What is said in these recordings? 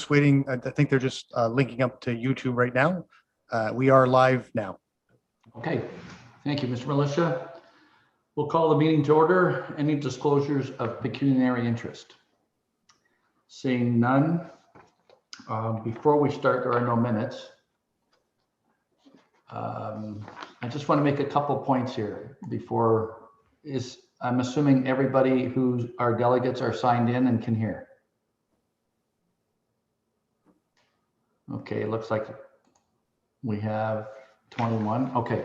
just waiting. I think they're just linking up to YouTube right now. We are live now. Okay, thank you, Mr. Militia. We'll call the meeting to order. Any disclosures of pecuniary interest? Seeing none. Before we start, there are no minutes. I just want to make a couple points here before I'm assuming everybody who our delegates are signed in and can hear. Okay, it looks like we have 21. Okay.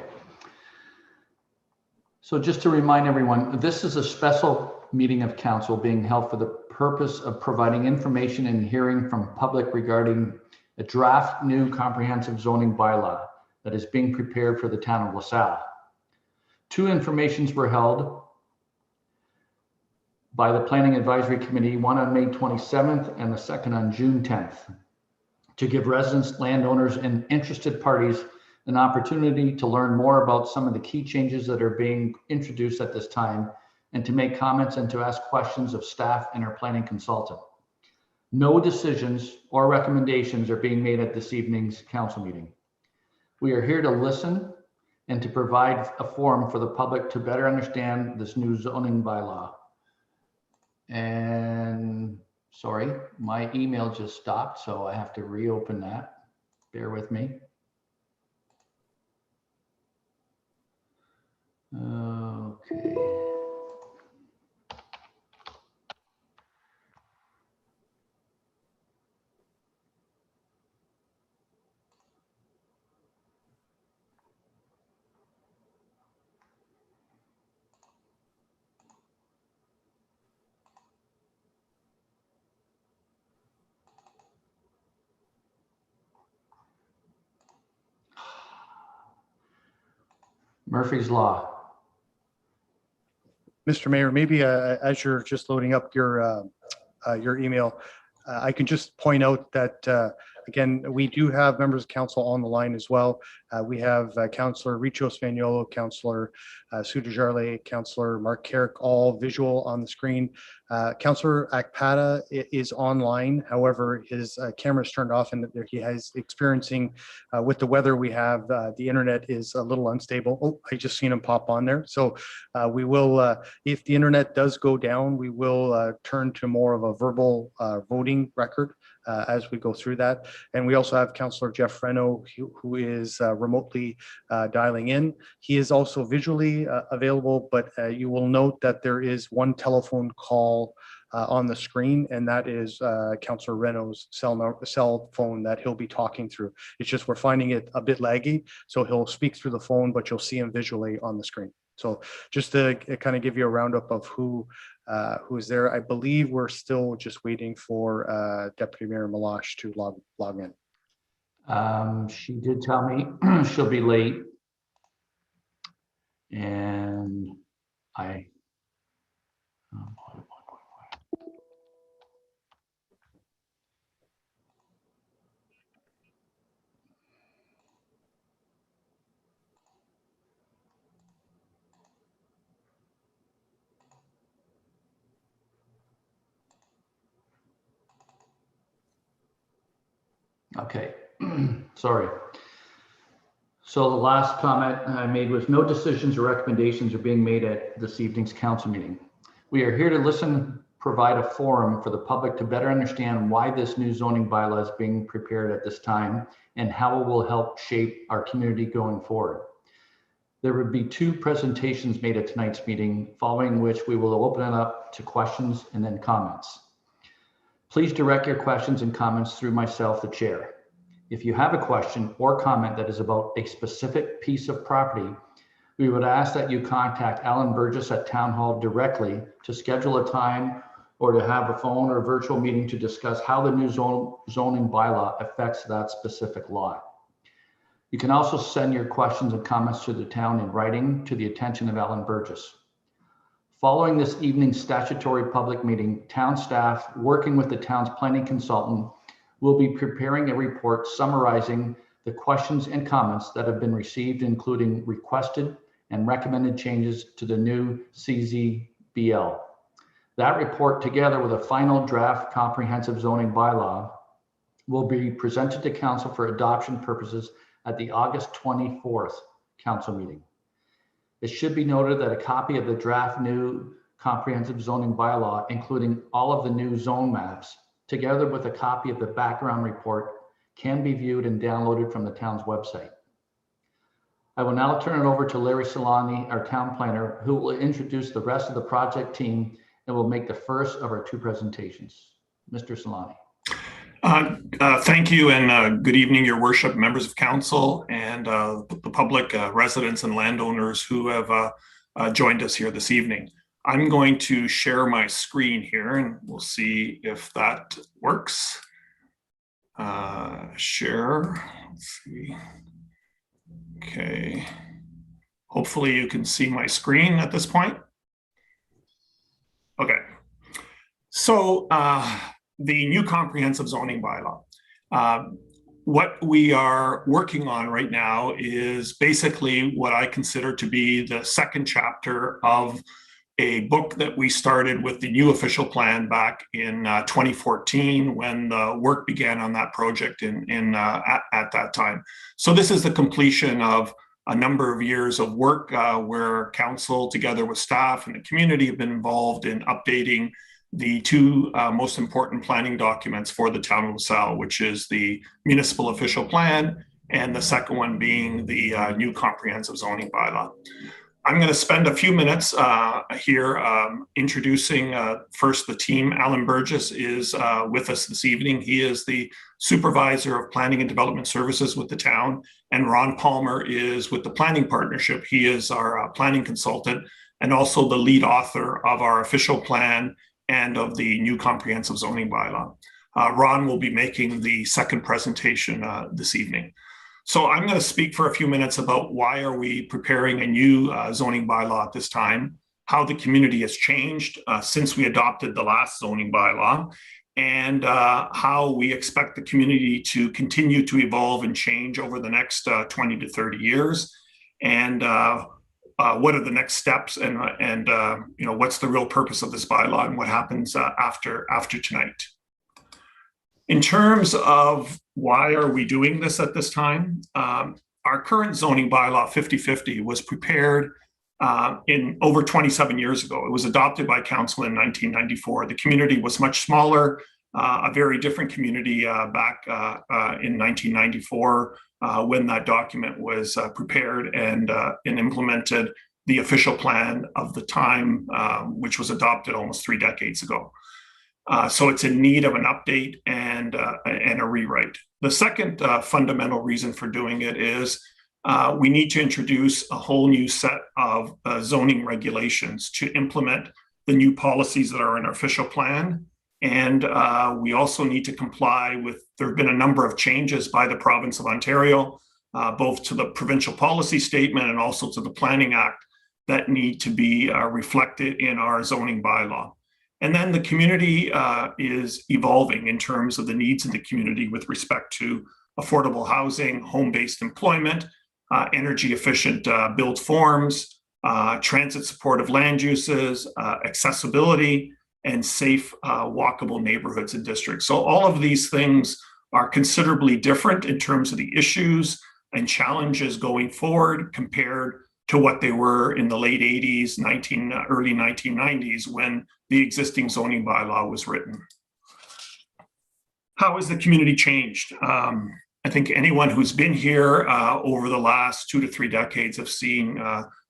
So just to remind everyone, this is a special meeting of council being held for the purpose of providing information and hearing from public regarding a draft new comprehensive zoning bylaw that is being prepared for the town of LaSalle. Two informations were held by the Planning Advisory Committee, one on May 27th and the second on June 10th, to give residents, landowners, and interested parties an opportunity to learn more about some of the key changes that are being introduced at this time, and to make comments and to ask questions of staff and our planning consultant. No decisions or recommendations are being made at this evening's council meeting. We are here to listen and to provide a forum for the public to better understand this new zoning bylaw. And sorry, my email just stopped, so I have to reopen that. Bear with me. Okay. Murphy's Law. Mr. Mayor, maybe as you're just loading up your email, I can just point out that, again, we do have members of council on the line as well. We have Councillor Richo Spaniolo, Councillor Sue DeJarle, Councillor Mark Carrick, all visual on the screen. Councillor Akpata is online. However, his camera is turned off and he is experiencing, with the weather we have, the internet is a little unstable. Oh, I just seen him pop on there. So we will, if the internet does go down, we will turn to more of a verbal voting record as we go through that. And we also have Councillor Jeff Reno, who is remotely dialing in. He is also visually available, but you will note that there is one telephone call on the screen, and that is Councillor Reno's cell phone that he'll be talking through. It's just we're finding it a bit laggy, so he'll speak through the phone, but you'll see him visually on the screen. So just to kind of give you a roundup of who's there, I believe we're still just waiting for Deputy Mayor Malash to log in. She did tell me she'll be late, and okay, sorry. So the last comment I made was no decisions or recommendations are being made at this evening's council meeting. We are here to listen, provide a forum for the public to better understand why this new zoning bylaw is being prepared at this time and how it will help shape our community going forward. There would be two presentations made at tonight's meeting, following which we will open it up to questions and then comments. Please direct your questions and comments through myself, the chair. If you have a question or comment that is about a specific piece of property, we would ask that you contact Alan Burgess at Town Hall directly to schedule a time or to have a phone or virtual meeting to discuss how the new zoning bylaw affects that specific lot. You can also send your questions and comments to the town in writing to the attention of Alan Burgess. Following this evening's statutory public meeting, town staff, working with the town's planning consultant, will be preparing a report summarizing the questions and comments that have been received, including requested and recommended changes to the new CZBL. That report, together with a final draft comprehensive zoning bylaw, will be presented to council for adoption purposes at the August 24th council meeting. It should be noted that a copy of the draft new comprehensive zoning bylaw, including all of the new zone maps, together with a copy of the background report, can be viewed and downloaded from the town's website. I will now turn it over to Larry Solani, our town planner, who will introduce the rest of the project team and will make the first of our two presentations. Mr. Solani. Thank you, and good evening, Your Worship, members of council, and the public, residents and landowners who have joined us here this evening. I'm going to share my screen here, and we'll see if that works. Share. Let's see. Okay. Hopefully you can see my screen at this point. Okay. So the new comprehensive zoning bylaw. What we are working on right now is basically what I consider to be the second chapter of a book that we started with the new official plan back in 2014 when the work began on that project at that time. So this is the completion of a number of years of work where council, together with staff and the community, have been involved in updating the two most important planning documents for the town of LaSalle, which is the municipal official plan and the second one being the new comprehensive zoning bylaw. I'm going to spend a few minutes here introducing first the team. Alan Burgess is with us this evening. He is the supervisor of planning and development services with the town, and Ron Palmer is with the planning partnership. He is our planning consultant and also the lead author of our official plan and of the new comprehensive zoning bylaw. Ron will be making the second presentation this evening. So I'm going to speak for a few minutes about why are we preparing a new zoning bylaw at this time, how the community has changed since we adopted the last zoning bylaw, and how we expect the community to continue to evolve and change over the next 20 to 30 years, and what are the next steps, and you know, what's the real purpose of this bylaw and what happens after tonight. In terms of why are we doing this at this time, our current zoning bylaw 5050 was prepared in over 27 years ago. It was adopted by council in 1994. The community was much smaller, a very different community back in 1994 when that document was prepared and implemented the official plan of the time, which was adopted almost 3 decades ago. So it's in need of an update and a rewrite. The second fundamental reason for doing it is we need to introduce a whole new set of zoning regulations to implement the new policies that are in our official plan. And we also need to comply with, there have been a number of changes by the province of Ontario, both to the provincial policy statement and also to the Planning Act that need to be reflected in our zoning bylaw. And then the community is evolving in terms of the needs of the community with respect to affordable housing, home-based employment, energy efficient built forms, transit supportive land uses, accessibility, and safe walkable neighborhoods and districts. So all of these things are considerably different in terms of the issues and challenges going forward compared to what they were in the late 80s, early 1990s when the existing zoning bylaw was written. How has the community changed? I think anyone who's been here over the last 2 to 3 decades have seen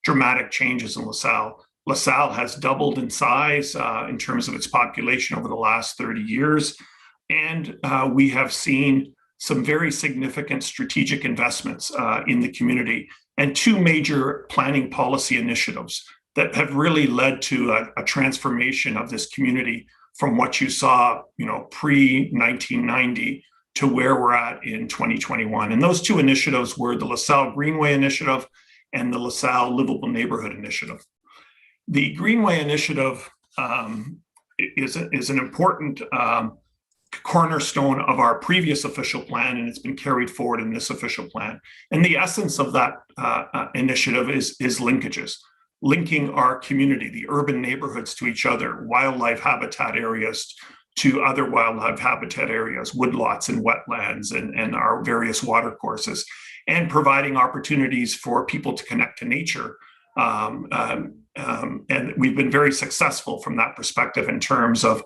dramatic changes in LaSalle. LaSalle has doubled in size in terms of its population over the last 30 years. And we have seen some very significant strategic investments in the community and 2 major planning policy initiatives that have really led to a transformation of this community from what you saw, you know, pre-1990 to where we're at in 2021. And those 2 initiatives were the LaSalle Greenway Initiative and the LaSalle Livable Neighborhood Initiative. The Greenway Initiative is an important cornerstone of our previous official plan, and it's been carried forward in this official plan. And the essence of that initiative is linkages, linking our community, the urban neighborhoods to each other, wildlife habitat areas to other wildlife habitat areas, woodlots and wetlands, and our various water courses, and providing opportunities for people to connect to nature. And we've been very successful from that perspective in terms of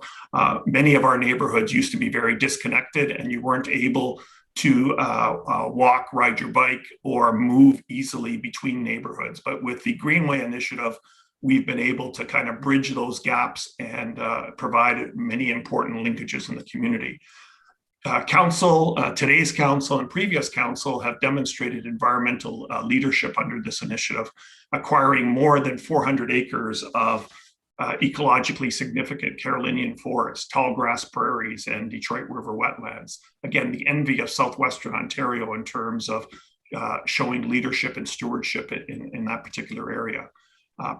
many of our neighborhoods used to be very disconnected, and you weren't able to walk, ride your bike, or move easily between neighborhoods. But with the Greenway Initiative, we've been able to kind of bridge those gaps and provide many important linkages in the community. Today's council and previous council have demonstrated environmental leadership under this initiative, acquiring more than 400 acres of ecologically significant Carolinian forests, tall grass prairies, and Detroit River wetlands. Again, the envy of Southwestern Ontario in terms of showing leadership and stewardship in that particular area.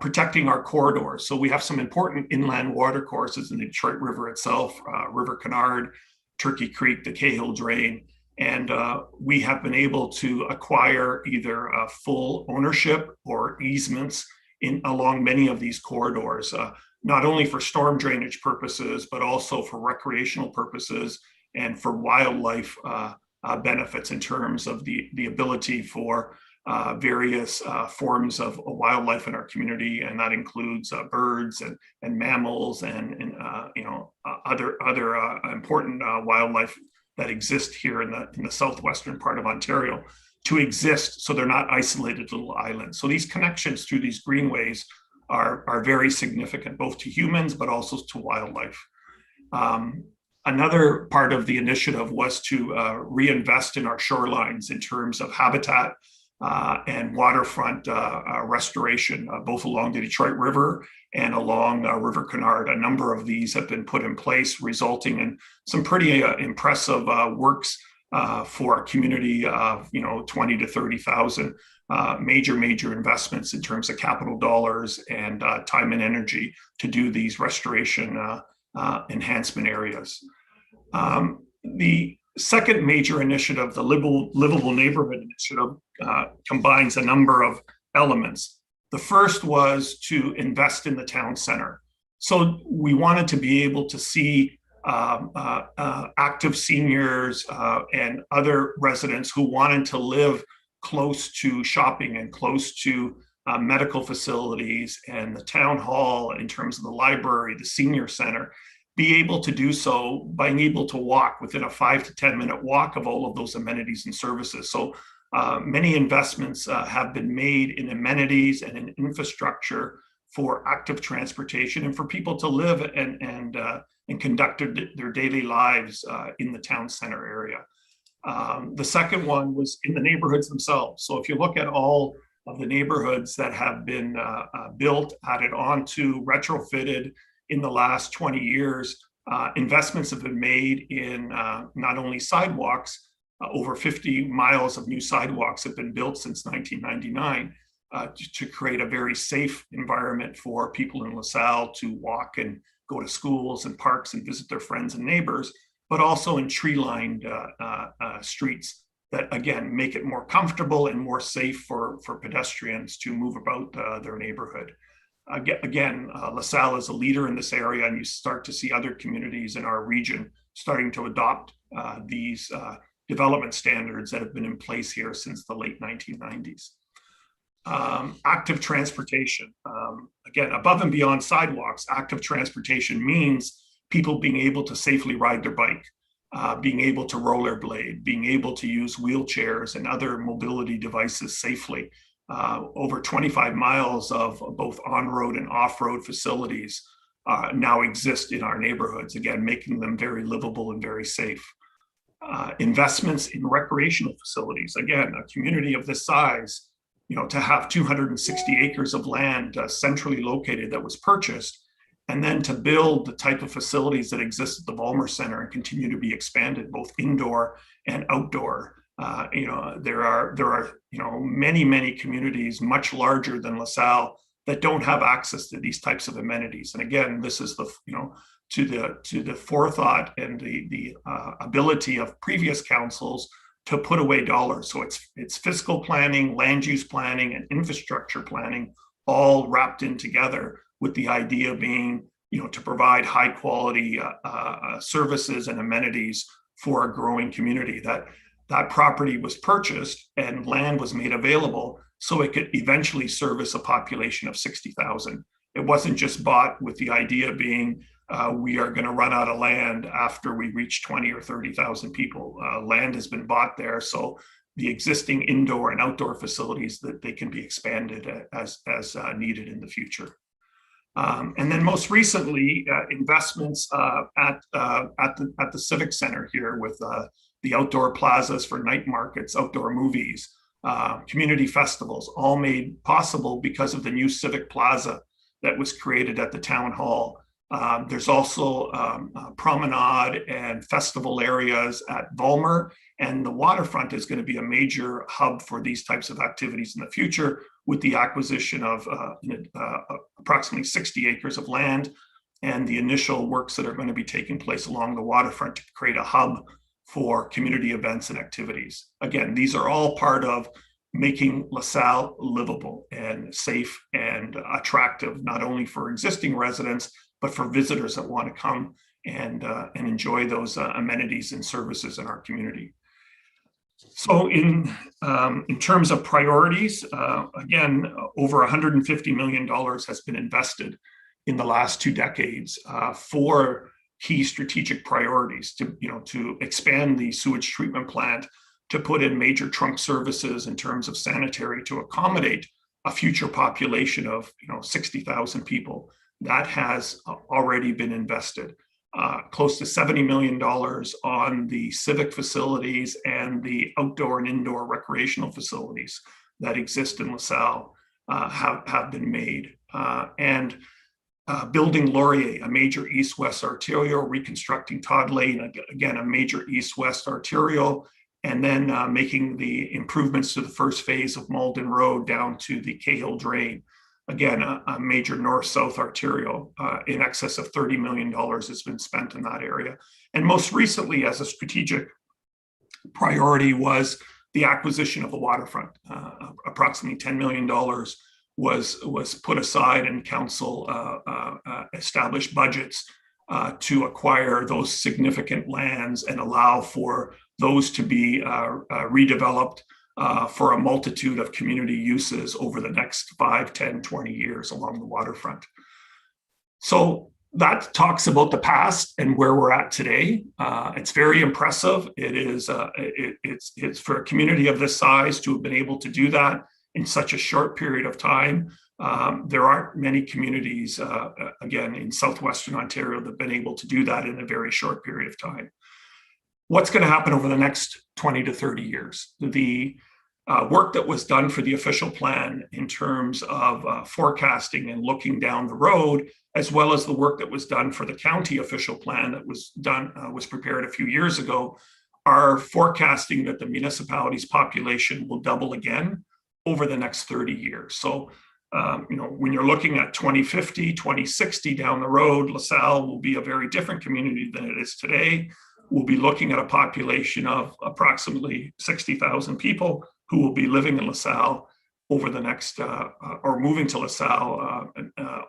Protecting our corridors. So we have some important inland water courses in the Detroit River itself, River Canard, Turkey Creek, the Cahill Drain, and we have been able to acquire either full ownership or easements along many of these corridors, not only for storm drainage purposes, but also for recreational purposes and for wildlife benefits in terms of the ability for various forms of wildlife in our community, and that includes birds and mammals and other important wildlife that exist here in the southwestern part of Ontario to exist, so they're not isolated little islands. So these connections through these greenways are very significant, both to humans but also to wildlife. Another part of the initiative was to reinvest in our shorelines in terms of habitat and waterfront restoration, both along the Detroit River and along River Canard. A number of these have been put in place, resulting in some pretty impressive works for a community of 20 to 30,000. Major investments in terms of capital dollars and time and energy to do these restoration enhancement areas. The second major initiative, the Livable Neighborhood Initiative, combines a number of elements. The first was to invest in the town center. So we wanted to be able to see active seniors and other residents who wanted to live close to shopping and close to medical facilities and the town hall in terms of the library, the senior center, be able to do so by being able to walk within a 5 to 10 minute walk of all of those amenities and services. So many investments have been made in amenities and in infrastructure for active transportation and for people to live and conduct their daily lives in the town center area. The second one was in the neighborhoods themselves. So if you look at all of the neighborhoods that have been built, added onto, retrofitted in the last 20 years, investments have been made in not only sidewalks, over 50 miles of new sidewalks have been built since 1999 to create a very safe environment for people in LaSalle to walk and go to schools and parks and visit their friends and neighbors, but also in tree-lined streets that, again, make it more comfortable and more safe for pedestrians to move about their neighborhood. Again, LaSalle is a leader in this area, and you start to see other communities in our region starting to adopt these development standards that have been in place here since the late 1990s. Active transportation. Again, above and beyond sidewalks, active transportation means people being able to safely ride their bike, being able to rollerblade, being able to use wheelchairs and other mobility devices safely. Over 25 miles of both on-road and off-road facilities now exist in our neighborhoods, again, making them very livable and very safe. Investments in recreational facilities. Again, a community of this size, to have 260 acres of land centrally located that was purchased, and then to build the type of facilities that exist at the Vollmer Center and continue to be expanded both indoor and outdoor. There are many communities much larger than LaSalle that don't have access to these types of amenities. And again, this is to the forethought and the ability of previous councils to put away dollars. So it's fiscal planning, land use planning, and infrastructure planning all wrapped in together, with the idea being to provide high quality services and amenities for a growing community. That property was purchased and land was made available so it could eventually service a population of 60,000. It wasn't just bought with the idea being we are going to run out of land after we reach 20 or 30,000 people. Land has been bought there, so the existing indoor and outdoor facilities that they can be expanded as needed in the future. And then most recently, investments at the Civic Center here with the outdoor plazas for night markets, outdoor movies, community festivals, all made possible because of the new Civic Plaza that was created at the town hall. There's also promenade and festival areas at Volmer, and the waterfront is going to be a major hub for these types of activities in the future with the acquisition of approximately 60 acres of land and the initial works that are going to be taking place along the waterfront to create a hub for community events and activities. Again, these are all part of making LaSalle livable and safe and attractive, not only for existing residents, but for visitors that want to come and enjoy those amenities and services in our community. So in terms of priorities, again, over $150 million has been invested in the last 2 decades for key strategic priorities to expand the sewage treatment plant, to put in major trunk services in terms of sanitary to accommodate a future population of 60,000 people. That has already been invested. Close to $70 million on the civic facilities and the outdoor and indoor recreational facilities that exist in LaSalle have been made. And building Laurier, a major east-west arterial, reconstructing Todd Lane, again, a major east-west arterial, and then making the improvements to the first phase of Malden Road down to the Cahill Drain. Again, a major north-south arterial. In excess of $30 million has been spent in that area. And most recently, as a strategic priority, was the acquisition of the waterfront. Approximately $10 million was put aside, and council established budgets to acquire those significant lands and allow for those to be redeveloped for a multitude of community uses over the next 5, 10, 20 years along the waterfront. So that talks about the past and where we're at today. It's very impressive. It is it's for a community of this size to have been able to do that in such a short period of time. There aren't many communities, again, in southwestern Ontario that have been able to do that in a very short period of time. What's going to happen over the next 20 to 30 years? The work that was done for the official plan in terms of forecasting and looking down the road, as well as the work that was done for the county official plan that was done, was prepared a few years ago, are forecasting that the municipality's population will double again over the next 30 years. So, when you're looking at 2050, 2060 down the road, LaSalle will be a very different community than it is today. We'll be looking at a population of approximately 60,000 people who will be living in LaSalle over the next, or moving to LaSalle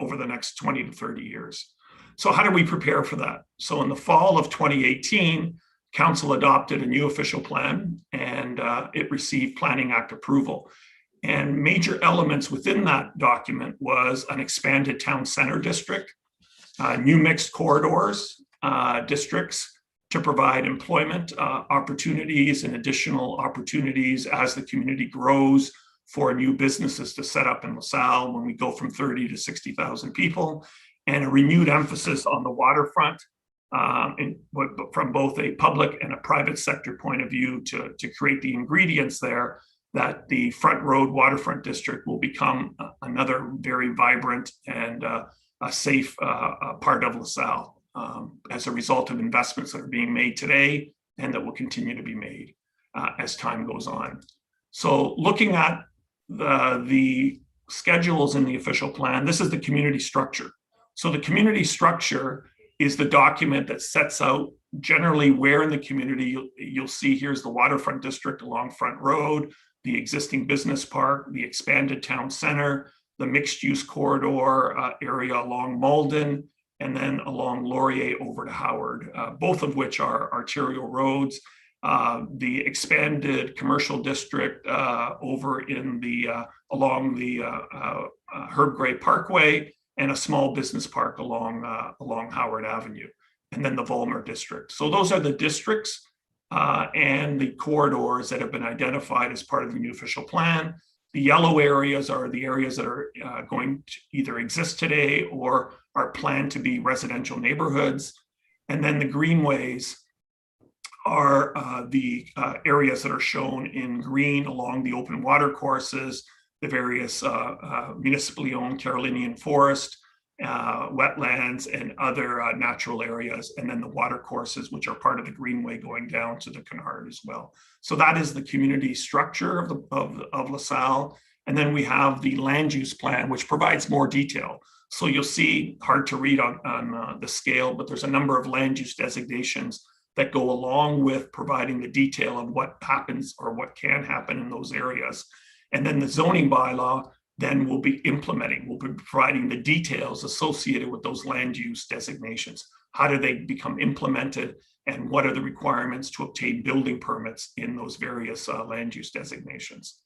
over the next 20 to 30 years. So how do we prepare for that? So in the fall of 2018, Council adopted a new official plan, and it received Planning Act approval. And major elements within that document was an expanded town center district, new mixed corridors districts to provide employment opportunities and additional opportunities as the community grows for new businesses to set up in LaSalle when we go from 30 to 60,000 people, and a renewed emphasis on the waterfront from both a public and a private sector point of view to create the ingredients there that the Front Road Waterfront District will become another very vibrant and a safe part of LaSalle as a result of investments that are being made today and that will continue to be made as time goes on. So looking at the schedules in the official plan, this is the community structure. So the community structure is the document that sets out generally where in the community you'll see here's the waterfront district along Front Road, the existing business park, the expanded town center, the mixed use corridor area along Malden, and then along Laurier over to Howard, both of which are arterial roads. The expanded commercial district over in the along the Herb Gray Parkway, and a small business park along Howard Avenue, and then the Volmer district. So those are the districts and the corridors that have been identified as part of the new official plan. The yellow areas are the areas that are going to either exist today or are planned to be residential neighborhoods. And then the greenways are the areas that are shown in green along the open water courses, the various municipally owned Carolinian forest, wetlands, and other natural areas, and then the water courses, which are part of the greenway going down to the canard as well. So that is the community structure of LaSalle. And then we have the land use plan, which provides more detail. So you'll see, hard to read on the scale, but there's a number of land use designations that go along with providing the detail of what happens or what can happen in those areas. And then the zoning bylaw then will be providing the details associated with those land use designations. How do they become implemented, and what are the requirements to obtain building permits in those various land use designations?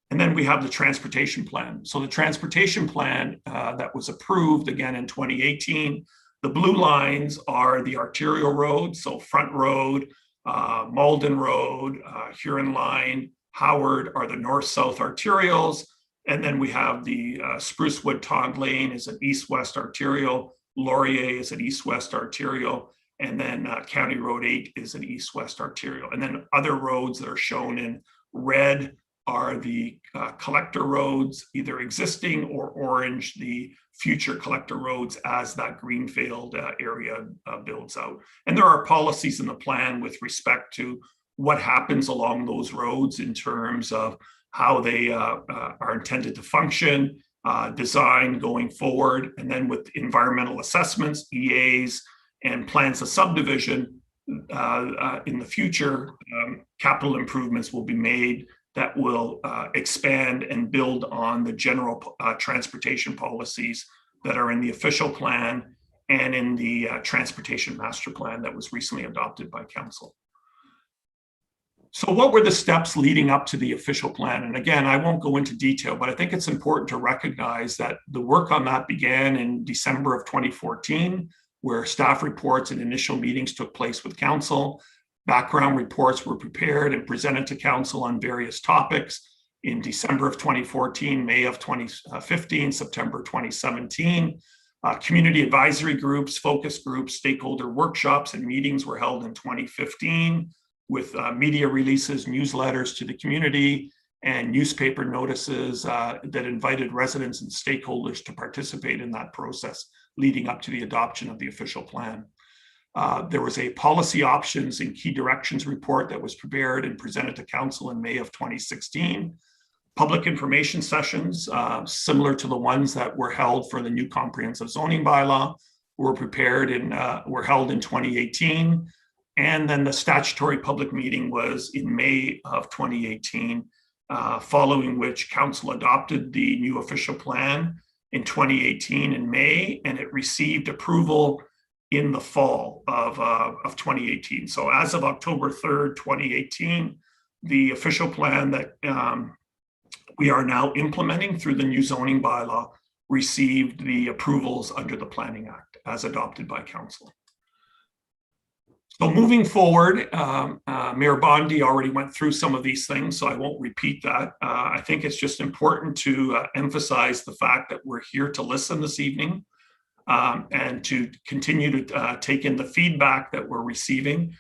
And then we have the transportation plan. So the transportation plan that was approved again in 2018, the blue lines are the arterial roads, so Front Road, Malden Road, Huron Line, Howard are the north-south arterials. And then we have the Sprucewood Tond Lane is an east-west arterial, Laurier is an east-west arterial, and then County Road 8 is an east-west arterial. And then other roads that are shown in red are the collector roads, either existing, or orange, the future collector roads as that greenfield area builds out. And there are policies in the plan with respect to what happens along those roads in terms of how they are intended to function, design going forward, and then with environmental assessments, EAs, and plans of subdivision in the future, capital improvements will be made that will expand and build on the general transportation policies that are in the official plan and in the transportation master plan that was recently adopted by council. So what were the steps leading up to the official plan? And again, I won't go into detail, but I think it's important to recognize that the work on that began in December of 2014, where staff reports and initial meetings took place with council. Background reports were prepared and presented to council on various topics in December of 2014, May of 2015, September 2017. Community advisory groups, focus groups, stakeholder workshops, and meetings were held in 2015 with media releases, newsletters to the community, and newspaper notices that invited residents and stakeholders to participate in that process leading up to the adoption of the official plan. There was a policy options and key directions report that was prepared and presented to council in May of 2016. Public information sessions, similar to the ones that were held for the new comprehensive zoning bylaw, were prepared and were held in 2018. And then the statutory public meeting was in May of 2018, following which council adopted the new official plan in 2018 in May, and it received approval in the fall of 2018. So as of October 3rd, 2018, the official plan that we are now implementing through the new zoning bylaw received the approvals under the Planning Act as adopted by council. So moving forward, Mayor Bondi already went through some of these things, so I won't repeat that. I think it's just important to emphasize the fact that we're here to listen this evening and to continue to take in the feedback that we're receiving,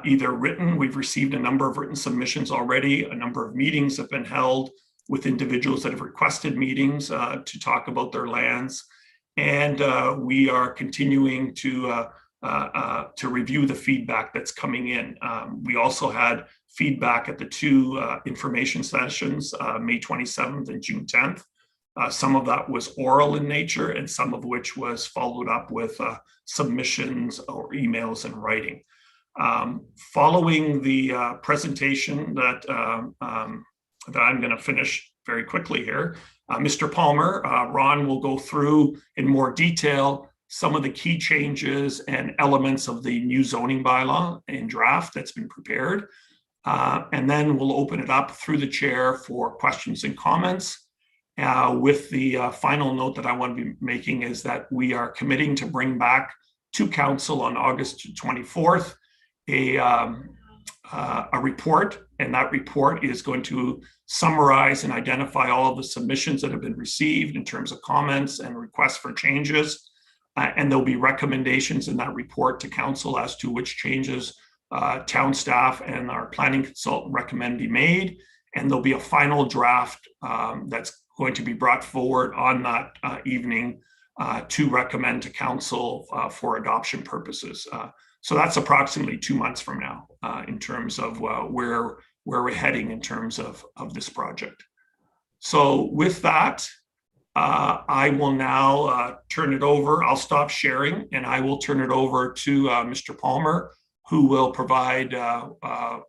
either written. We've received a number of written submissions already. A number of meetings have been held with individuals that have requested meetings to talk about their lands. And we are continuing to review the feedback that's coming in. We also had feedback at the two information sessions, May 27th and June 10th. Some of that was oral in nature, and some of which was followed up with submissions or emails in writing. Following the presentation that I'm going to finish very quickly here, Mr. Palmer, Ron will go through in more detail some of the key changes and elements of the new zoning bylaw in draft that's been prepared. And then we'll open it up through the chair for questions and comments. With the final note that I want to be making is that we are committing to bring back to council on August 24th a report, and that report is going to summarize and identify all of the submissions that have been received in terms of comments and requests for changes. And there'll be recommendations in that report to council as to which changes town staff and our planning consultant recommend be made. And there'll be a final draft that's going to be brought forward on that evening to recommend to council for adoption purposes. So that's approximately 2 months from now in terms of where we're heading in terms of this project. So with that, I will now turn it over. I'll stop sharing and I will turn it over to Mr. Palmer, who will provide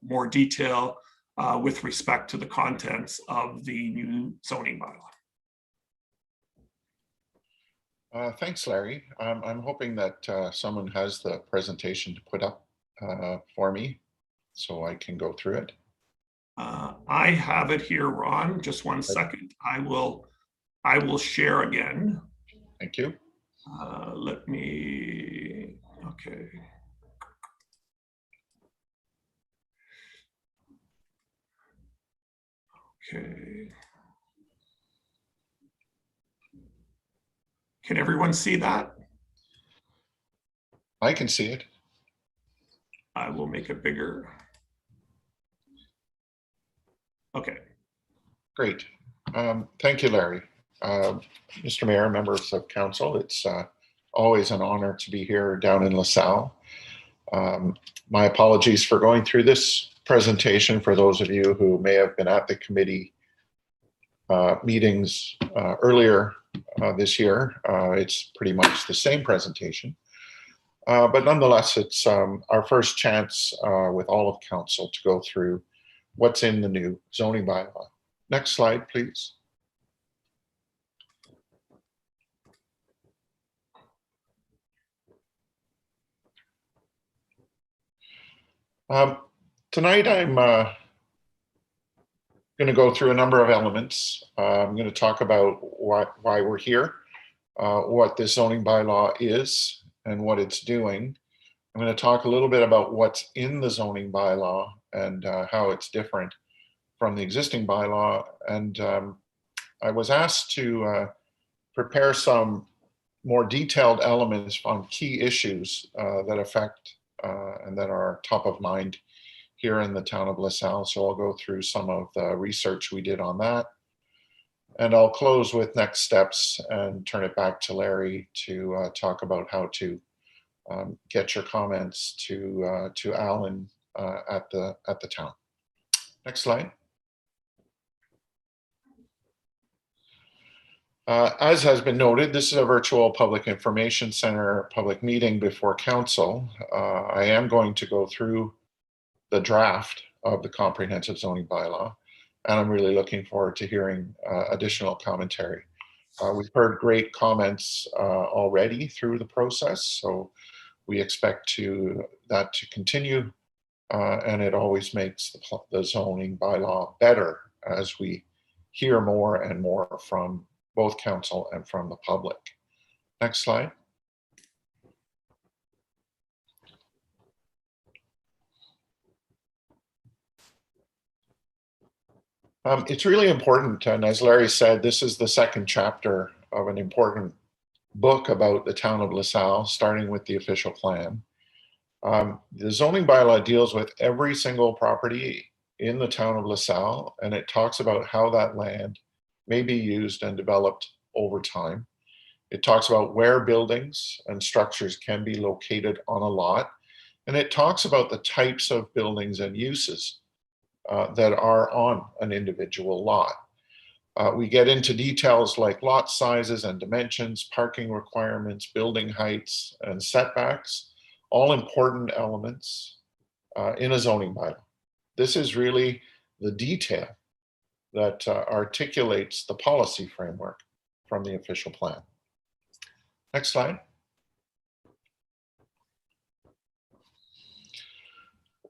more detail with respect to the contents of the new zoning bylaw. Thanks, Larry. I'm hoping that someone has the presentation to put up for me so I can go through it. I have it here, Ron. Just one second. I will share again. Thank you. Let me, okay. Okay. Can everyone see that? I can see it. I will make it bigger. Okay. Great. Thank you, Larry. Mr. Mayor, members of council, it's always an honor to be here down in LaSalle. My apologies for going through this presentation for those of you who may have been at the committee meetings earlier this year. It's pretty much the same presentation, but nonetheless, it's our first chance with all of council to go through what's in the new zoning bylaw. Next slide, please. Tonight, I'm going to go through a number of elements. I'm going to talk about why we're here, what this zoning bylaw is and what it's doing. I'm going to talk a little bit about what's in the zoning bylaw and how it's different from the existing bylaw. And I was asked to prepare some more detailed elements on key issues that affect and that are top of mind here in the town of LaSalle. So I'll go through some of the research we did on that. And I'll close with next steps and turn it back to Larry to talk about how to get your comments to Alan at the town. Next slide. As has been noted, this is a virtual public information center public meeting before council. I am going to go through the draft of the comprehensive zoning bylaw, and I'm really looking forward to hearing additional commentary. We've heard great comments already through the process, so we expect that to continue, and it always makes the zoning bylaw better as we hear more and more from both council and from the public. Next slide. It's really important, and as Larry said, this is the second chapter of an important book about the town of LaSalle, starting with the official plan. The zoning bylaw deals with every single property in the town of LaSalle, and it talks about how that land may be used and developed over time. It talks about where buildings and structures can be located on a lot, and it talks about the types of buildings and uses that are on an individual lot. We get into details like lot sizes and dimensions, parking requirements, building heights, and setbacks, all important elements in a zoning bylaw. This is really the detail that articulates the policy framework from the official plan. Next slide.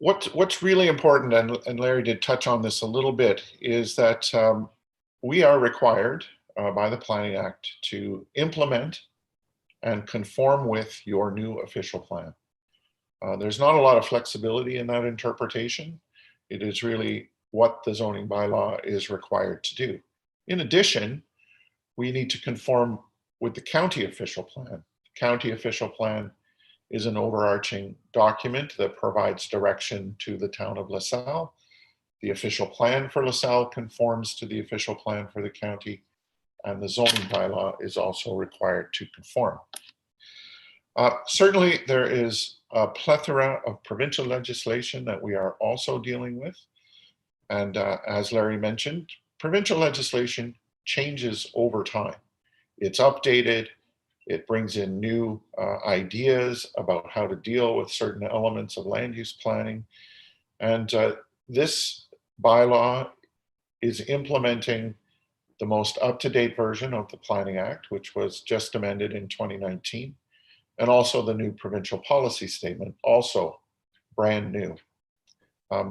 What's really important, and Larry did touch on this a little bit, is that we are required by the Planning Act to implement and conform with your new official plan. There's not a lot of flexibility in that interpretation. It is really what the zoning bylaw is required to do. In addition, we need to conform with the county official plan. The county official plan is an overarching document that provides direction to the town of LaSalle. The official plan for LaSalle conforms to the official plan for the county, and the zoning bylaw is also required to conform. Certainly, there is a plethora of provincial legislation that we are also dealing with. And as Larry mentioned, provincial legislation changes over time. It's updated. It brings in new ideas about how to deal with certain elements of land use planning. And this bylaw is implementing the most up-to-date version of the Planning Act, which was just amended in 2019, and also the new provincial policy statement, also brand new.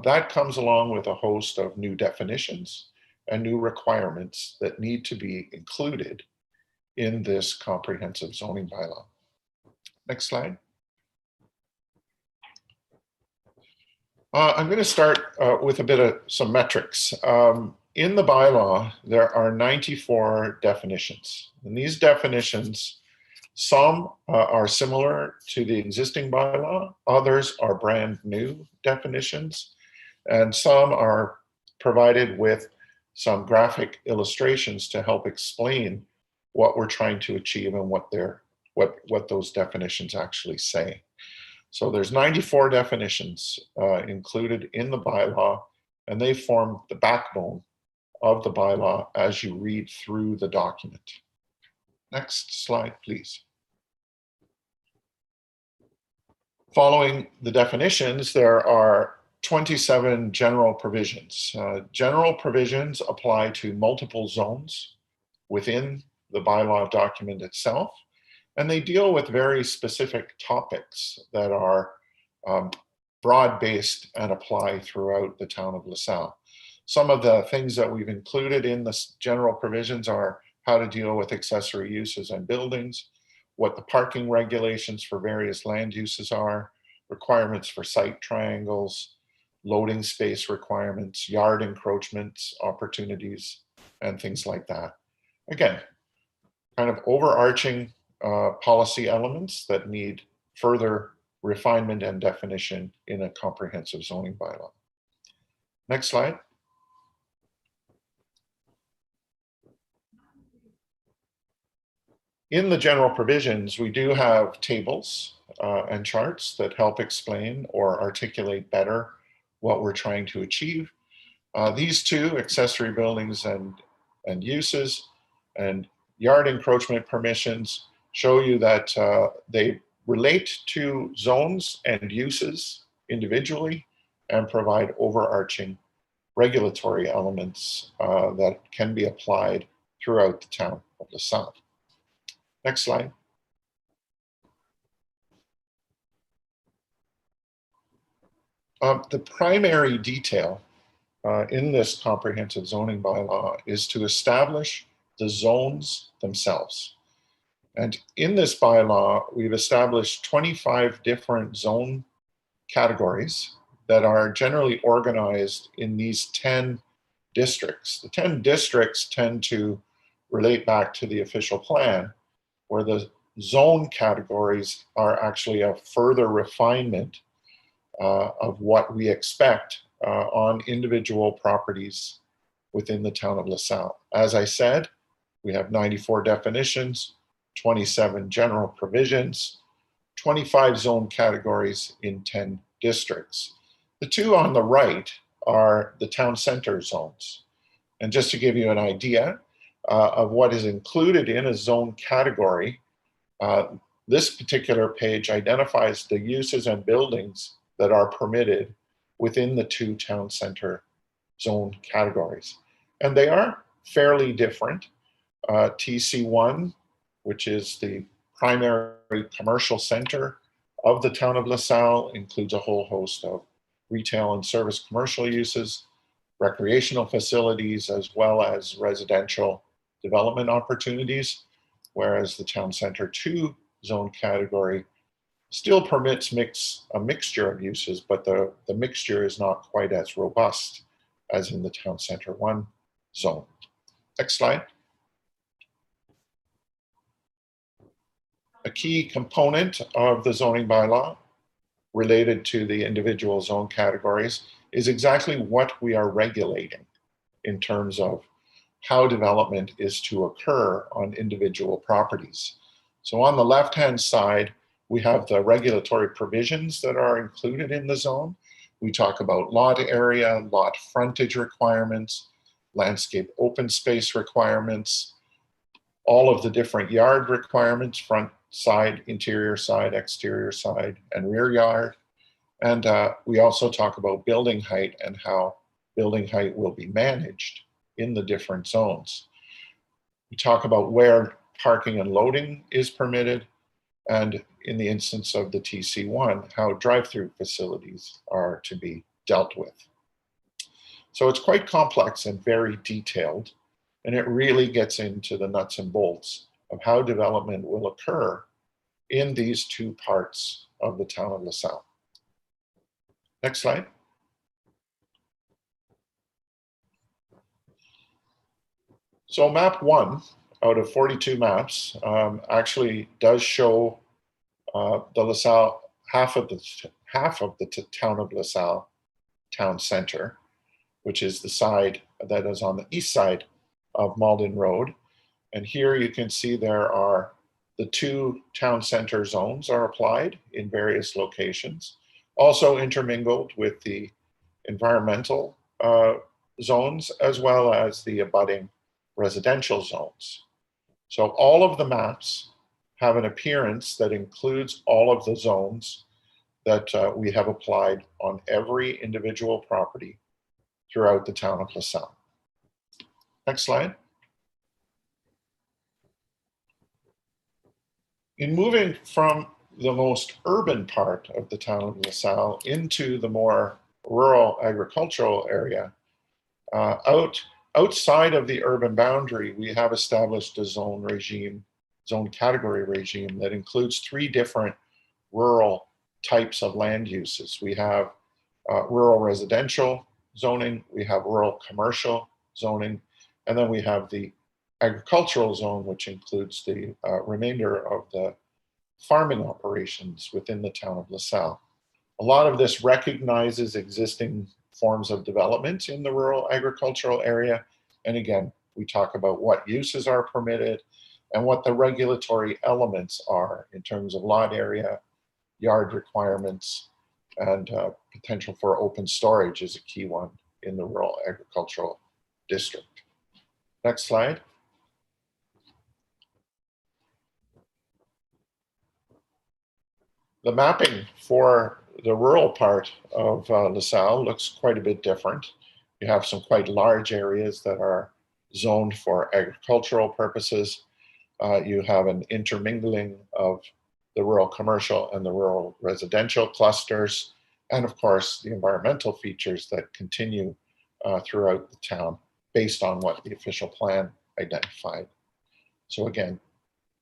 That comes along with a host of new definitions and new requirements that need to be included in this comprehensive zoning bylaw. Next slide. I'm going to start with a bit of some metrics. In the bylaw, there are 94 definitions. And these definitions, some are similar to the existing bylaw, others are brand new definitions, and some are provided with some graphic illustrations to help explain what we're trying to achieve and what those definitions actually say. So there's 94 definitions included in the bylaw, and they form the backbone of the bylaw as you read through the document. Next slide, please. Following the definitions, there are 27 general provisions. General provisions apply to multiple zones within the bylaw document itself, and they deal with very specific topics that are broad-based and apply throughout the town of LaSalle. Some of the things that we've included in the general provisions are how to deal with accessory uses and buildings, what the parking regulations for various land uses are, requirements for site triangles, loading space requirements, yard encroachments, opportunities, and things like that. Again, kind of overarching policy elements that need further refinement and definition in a comprehensive zoning bylaw. Next slide. In the general provisions, we do have tables and charts that help explain or articulate better what we're trying to achieve. These two, accessory buildings and uses and yard encroachment permissions, show you that they relate to zones and uses individually and provide overarching regulatory elements that can be applied throughout the town of LaSalle. Next slide. The primary detail in this comprehensive zoning bylaw is to establish the zones themselves. And in this bylaw, we've established 25 different zone categories that are generally organized in these 10 districts. The 10 districts tend to relate back to the official plan, where the zone categories are actually a further refinement of what we expect on individual properties within the town of LaSalle. As I said, we have 94 definitions, 27 general provisions, 25 zone categories in 10 districts. The two on the right are the town center zones. And just to give you an idea of what is included in a zone category, this particular page identifies the uses and buildings that are permitted within the two town center zone categories. And they are fairly different. TC1, which is the primary commercial center of the town of LaSalle, includes a whole host of retail and service commercial uses, recreational facilities, as well as residential development opportunities, whereas the Town Center 2 zone category still permits a mixture of uses, but the mixture is not quite as robust as in the Town Center 1 zone. Next slide. A key component of the zoning bylaw related to the individual zone categories is exactly what we are regulating in terms of how development is to occur on individual properties. So on the left-hand side, we have the regulatory provisions that are included in the zone. We talk about lot area, lot frontage requirements, landscape open space requirements, all of the different yard requirements, front side, interior side, exterior side, and rear yard. And we also talk about building height and how building height will be managed in the different zones. We talk about where parking and loading is permitted, and in the instance of the TC1, how drive-through facilities are to be dealt with. So it's quite complex and very detailed, and it really gets into the nuts and bolts of how development will occur in these two parts of the town of LaSalle. Next slide. So map 1 out of 42 maps actually does show the LaSalle, half of the town of LaSalle town center, which is the side that is on the east side of Malden Road. And here you can see there are the 2 town center zones are applied in various locations, also intermingled with the environmental zones as well as the abutting residential zones. So all of the maps have an appearance that includes all of the zones that we have applied on every individual property throughout the town of LaSalle. Next slide. In moving from the most urban part of the town of LaSalle into the more rural agricultural area, outside of the urban boundary, we have established a zone category regime that includes 3 different rural types of land uses. We have rural residential zoning, we have rural commercial zoning, and then we have the agricultural zone, which includes the remainder of the farming operations within the town of LaSalle. A lot of this recognizes existing forms of development in the rural agricultural area. And again, we talk about what uses are permitted and what the regulatory elements are in terms of lot area, yard requirements, and potential for open storage is a key one in the rural agricultural district. Next slide. The mapping for the rural part of LaSalle looks quite a bit different. You have some quite large areas that are zoned for agricultural purposes. You have an intermingling of the rural commercial and the rural residential clusters, and of course, the environmental features that continue throughout the town based on what the official plan identified. So again,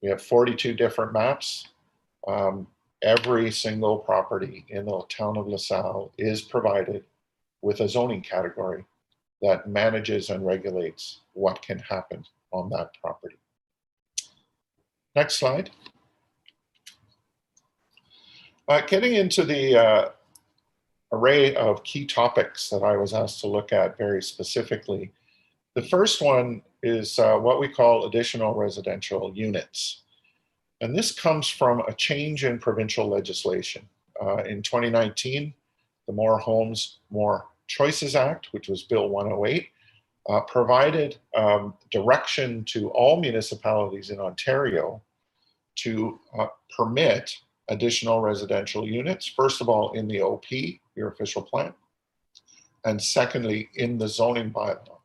we have 42 different maps. Every single property in the town of LaSalle is provided with a zoning category that manages and regulates what can happen on that property. Next slide. Getting into the array of key topics that I was asked to look at very specifically, the first one is what we call additional residential units. And this comes from a change in provincial legislation. In 2019, the More Homes, More Choices Act, which was Bill 108, provided direction to all municipalities in Ontario to permit additional residential units, first of all in the OP, your official plan, and secondly in the zoning bylaw.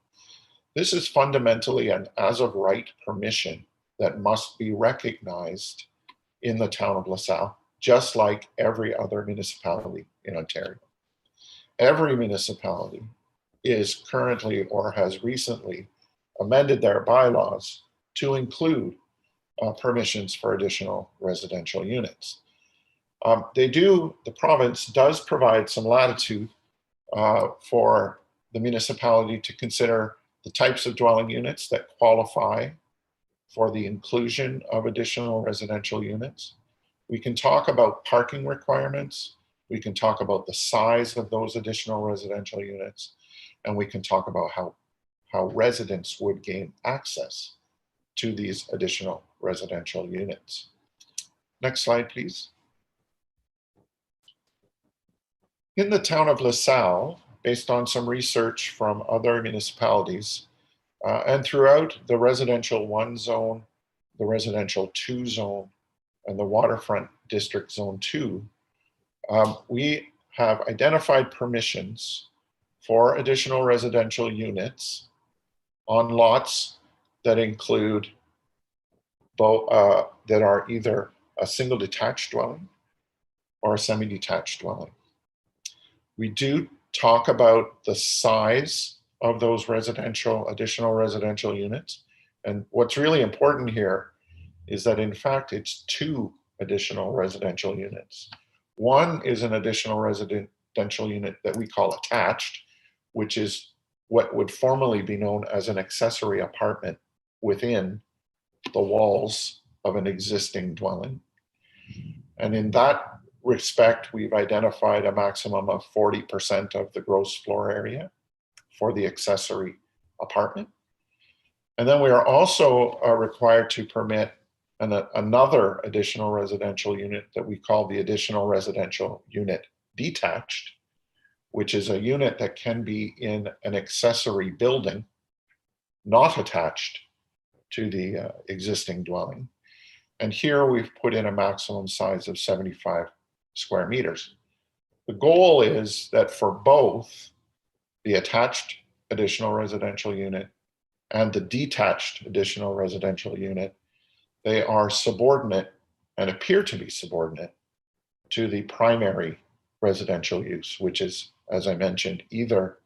This is fundamentally an as-of-right permission that must be recognized in the town of LaSalle, just like every other municipality in Ontario. every municipality is currently or has recently amended their bylaws to include permissions for additional residential units. The province does provide some latitude for the municipality to consider the types of dwelling units that qualify for the inclusion of additional residential units. We can talk about parking requirements. We can talk about the size of those additional residential units. And we can talk about how residents would gain access to these additional residential units. Next slide, please. In the town of LaSalle, based on some research from other municipalities, and throughout the residential 1 zone, the residential 2 zone, and the waterfront district zone 2, we have identified permissions for additional residential units on lots that include both, that are either a single detached dwelling or a semi-detached dwelling. We do talk about the size of those additional residential units. And what's really important here is that in fact, it's 2 additional residential units. One is an additional residential unit that we call attached, which is what would formerly be known as an accessory apartment within the walls of an existing dwelling. And in that respect, we've identified a maximum of 40% of the gross floor area for the accessory apartment. And then we are also required to permit another additional residential unit that we call the additional residential unit detached, which is a unit that can be in an accessory building, not attached to the existing dwelling. And here we've put in a maximum size of 75 square meters. The goal is that for both the attached additional residential unit and the detached additional residential unit, they are subordinate and appear to be subordinate to the primary residential use, which is, as I mentioned, either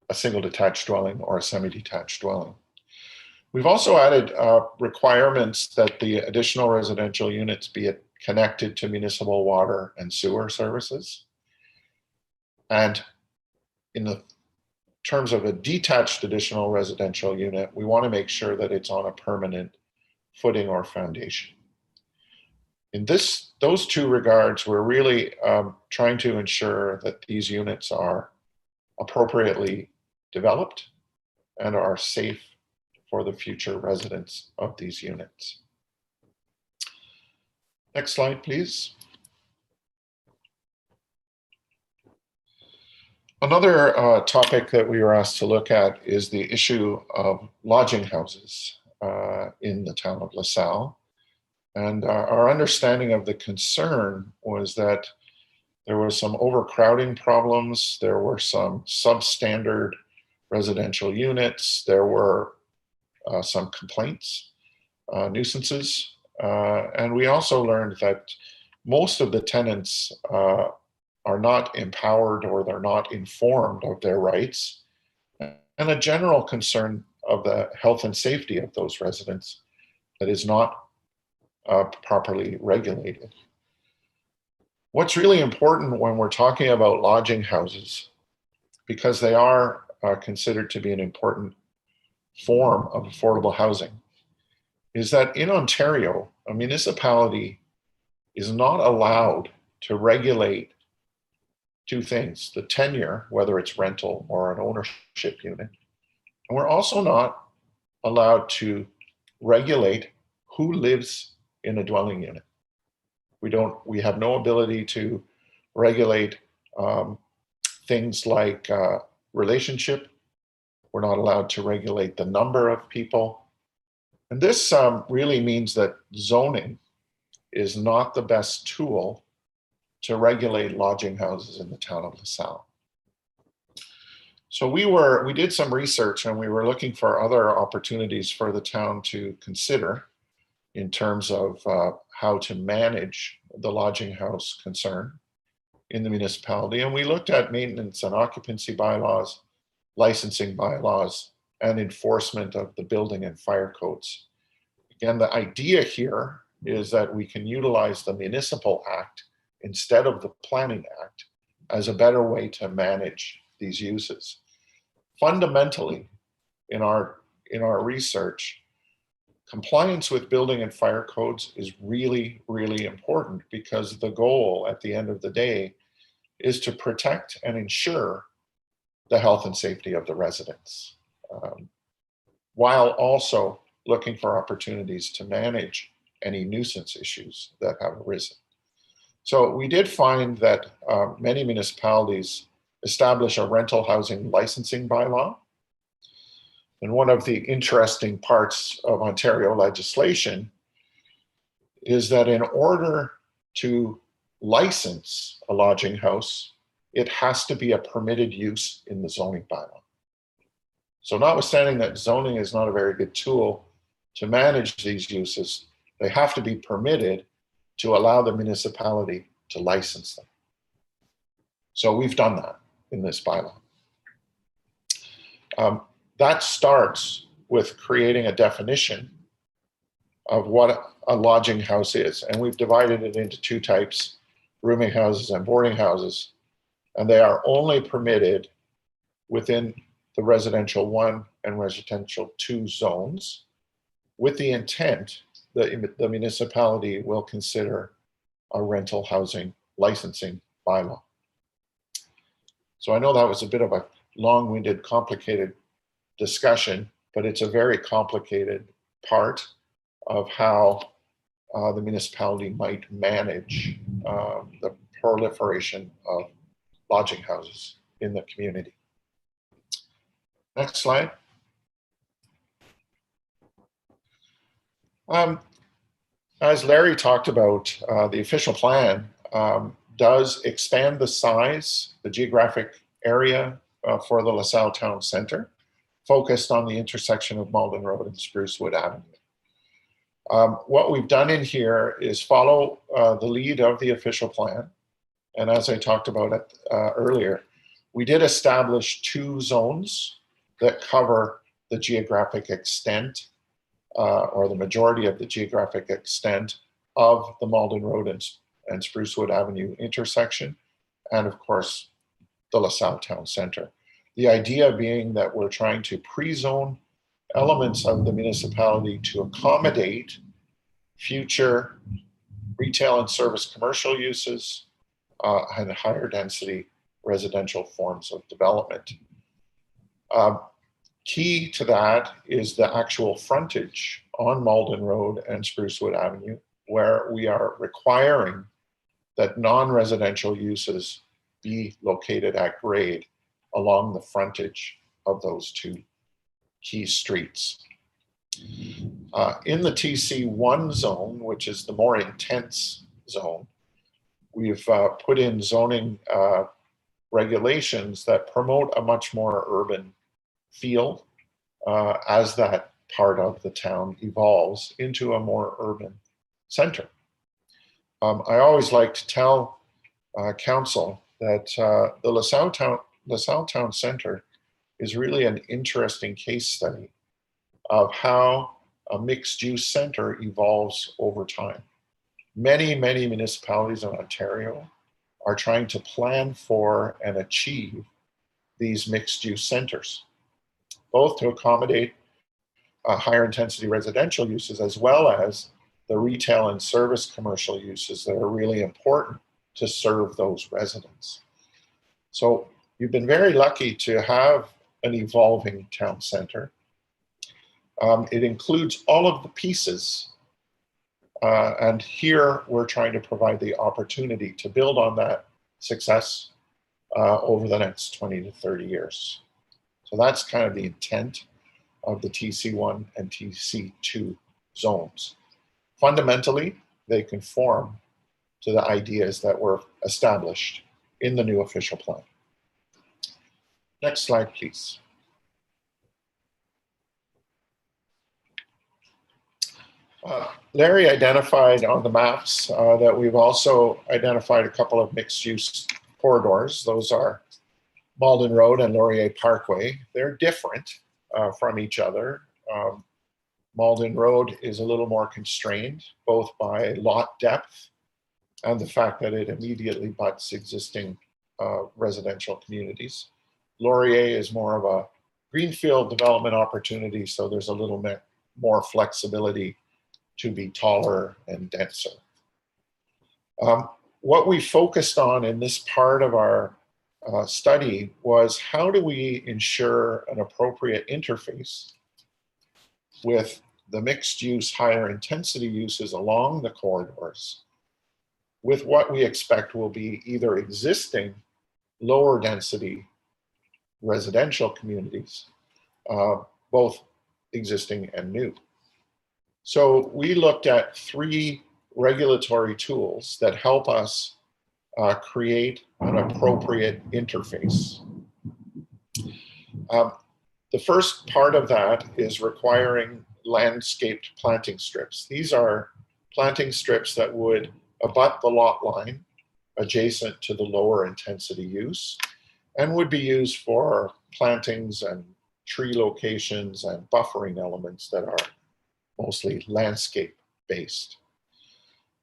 a single detached dwelling or a semi-detached dwelling. We've also added requirements that the additional residential units be connected to municipal water and sewer services. And in the terms of a detached additional residential unit, we want to make sure that it's on a permanent footing or foundation. In those 2 regards, we're really trying to ensure that these units are appropriately developed and are safe for the future residents of these units. Next slide, please. Another topic that we were asked to look at is the issue of lodging houses in the town of LaSalle. And our understanding of the concern was that there were some overcrowding problems, there were some substandard residential units, there were some complaints, nuisances, and we also learned that most of the tenants are not empowered or they're not informed of their rights, and a general concern of the health and safety of those residents that is not properly regulated. What's really important when we're talking about lodging houses, because they are considered to be an important form of affordable housing, is that in Ontario, a municipality is not allowed to regulate 2 things: the tenure, whether it's rental or an ownership unit. And we're also not allowed to regulate who lives in a dwelling unit. We have no ability to regulate things like relationship. We're not allowed to regulate the number of people. And this really means that zoning is not the best tool to regulate lodging houses in the town of LaSalle. So we did some research and we were looking for other opportunities for the town to consider in terms of how to manage the lodging house concern. in the municipality, and we looked at maintenance and occupancy bylaws, licensing bylaws, and enforcement of the building and fire codes. Again, the idea here is that we can utilize the Municipal Act instead of the Planning Act as a better way to manage these uses. Fundamentally, in our research, compliance with building and fire codes is really, really important, because the goal at the end of the day is to protect and ensure the health and safety of the residents, while also looking for opportunities to manage any nuisance issues that have arisen. So we did find that many municipalities establish a rental housing licensing bylaw. And one of the interesting parts of Ontario legislation is that in order to license a lodging house, it has to be a permitted use in the zoning bylaw. So notwithstanding that zoning is not a very good tool to manage these uses, they have to be permitted to allow the municipality to license them. So we've done that in this bylaw. That starts with creating a definition of what a lodging house is. And we've divided it into two types, rooming houses and boarding houses. And they are only permitted within the residential 1 and residential 2 zones, with the intent that the municipality will consider a rental housing licensing bylaw. So I know that was a bit of a long-winded, complicated discussion, but it's a very complicated part of how the municipality might manage the proliferation of lodging houses in the community. Next slide. As Larry talked about, the official plan does expand the size, the geographic area for the LaSalle Town Center, focused on the intersection of Malden Road and Sprucewood Avenue. What we've done in here is follow the lead of the official plan. And as I talked about earlier, we did establish 2 zones that cover the geographic extent or the majority of the geographic extent of the Malden Road and Sprucewood Avenue intersection, and of course, the LaSalle Town Center. The idea being that we're trying to pre-zone elements of the municipality to accommodate future retail and service commercial uses and higher density residential forms of development. Key to that is the actual frontage on Malden Road and Sprucewood Avenue, where we are requiring that non-residential uses be located at grade along the frontage of those 2 key streets. In the TC1 zone, which is the more intense zone, we've put in zoning regulations that promote a much more urban feel as that part of the town evolves into a more urban center. I always like to tell council that the LaSalle Town Center is really an interesting case study of how a mixed-use center evolves over time. Many, many municipalities in Ontario are trying to plan for and achieve these mixed-use centers, both to accommodate higher intensity residential uses as well as the retail and service commercial uses that are really important to serve those residents. So you've been very lucky to have an evolving town center. It includes all of the pieces, and here we're trying to provide the opportunity to build on that success over the next 20 to 30 years. So that's kind of the intent of the TC1 and TC2 zones. Fundamentally, they conform to the ideas that were established in the new official plan. Next slide, please. Larry identified on the maps that we've also identified a couple of mixed-use corridors. Those are Malden Road and Laurier Parkway. They're different from each other. Malden Road is a little more constrained, both by lot depth and the fact that it immediately butts existing residential communities. Laurier is more of a greenfield development opportunity, so there's a little bit more flexibility to be taller and denser. What we focused on in this part of our study was how do we ensure an appropriate interface with the mixed use, higher intensity uses along the corridors with what we expect will be either existing lower density residential communities, both existing and new. So we looked at 3 regulatory tools that help us create an appropriate interface. The first part of that is requiring landscaped planting strips. These are planting strips that would abut the lot line adjacent to the lower intensity use and would be used for plantings and tree locations and buffering elements that are mostly landscape based.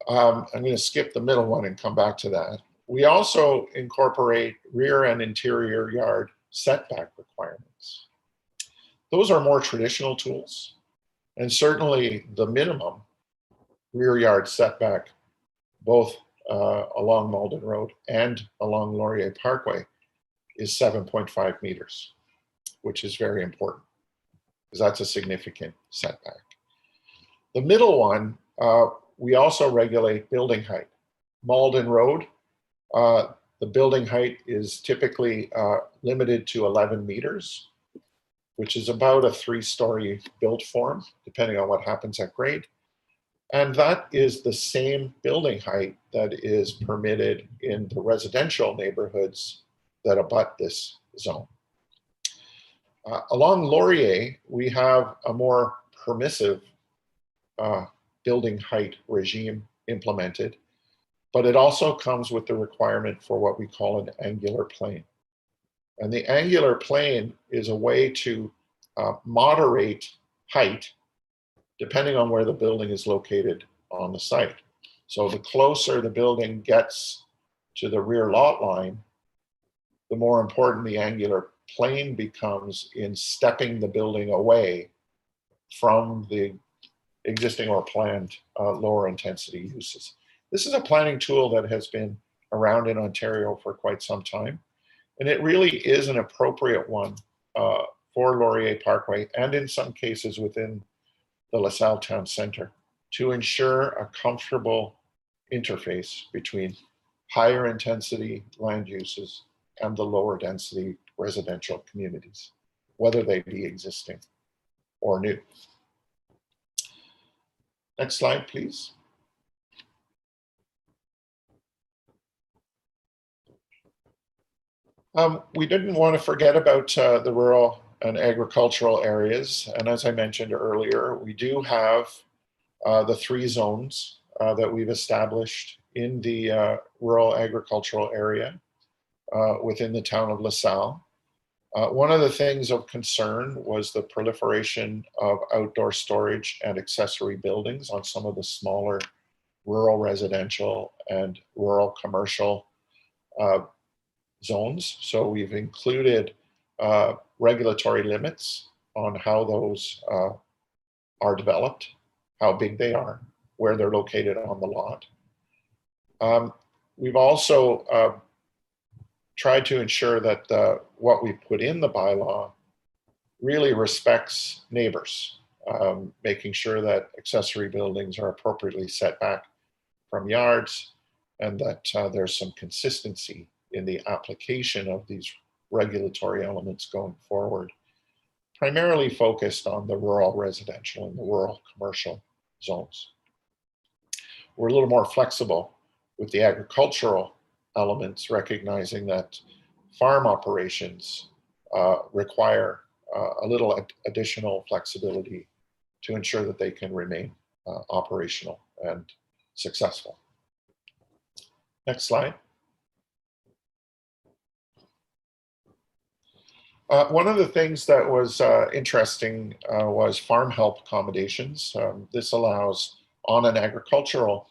I'm going to skip the middle one and come back to that. We also incorporate rear and interior yard setback requirements. Those are more traditional tools, and certainly the minimum rear yard setback, both along Malden Road and along Laurier Parkway, is 7.5 meters, which is very important because that's a significant setback. The middle one, we also regulate building height. Malden Road, the building height is typically limited to 11 meters, which is about a 3-story built form, depending on what happens at grade. And that is the same building height that is permitted in the residential neighborhoods that abut this zone. Along Laurier, we have a more permissive building height regime implemented, but it also comes with the requirement for what we call an angular plane. And the angular plane is a way to moderate height depending on where the building is located on the site. So the closer the building gets to the rear lot line, the more important the angular plane becomes in stepping the building away from the existing or planned lower intensity uses. This is a planning tool that has been around in Ontario for quite some time, and it really is an appropriate one for Laurier Parkway and in some cases within the LaSalle Town Center to ensure a comfortable interface between higher intensity land uses and the lower density residential communities, whether they be existing or new. Next slide, please. We didn't want to forget about the rural and agricultural areas. And as I mentioned earlier, we do have the 3 zones that we've established in the rural agricultural area within the town of LaSalle. One of the things of concern was the proliferation of outdoor storage and accessory buildings on some of the smaller rural residential and rural commercial zones. So we've included regulatory limits on how those are developed, how big they are, where they're located on the lot. We've also tried to ensure that what we put in the bylaw really respects neighbors, making sure that accessory buildings are appropriately set back from yards and that there's some consistency in the application of these regulatory elements going forward, primarily focused on the rural residential and the rural commercial zones. We're a little more flexible with the agricultural elements, recognizing that farm operations require a little additional flexibility to ensure that they can remain operational and successful. Next slide. One of the things that was interesting was farm help accommodations. This allows on an agricultural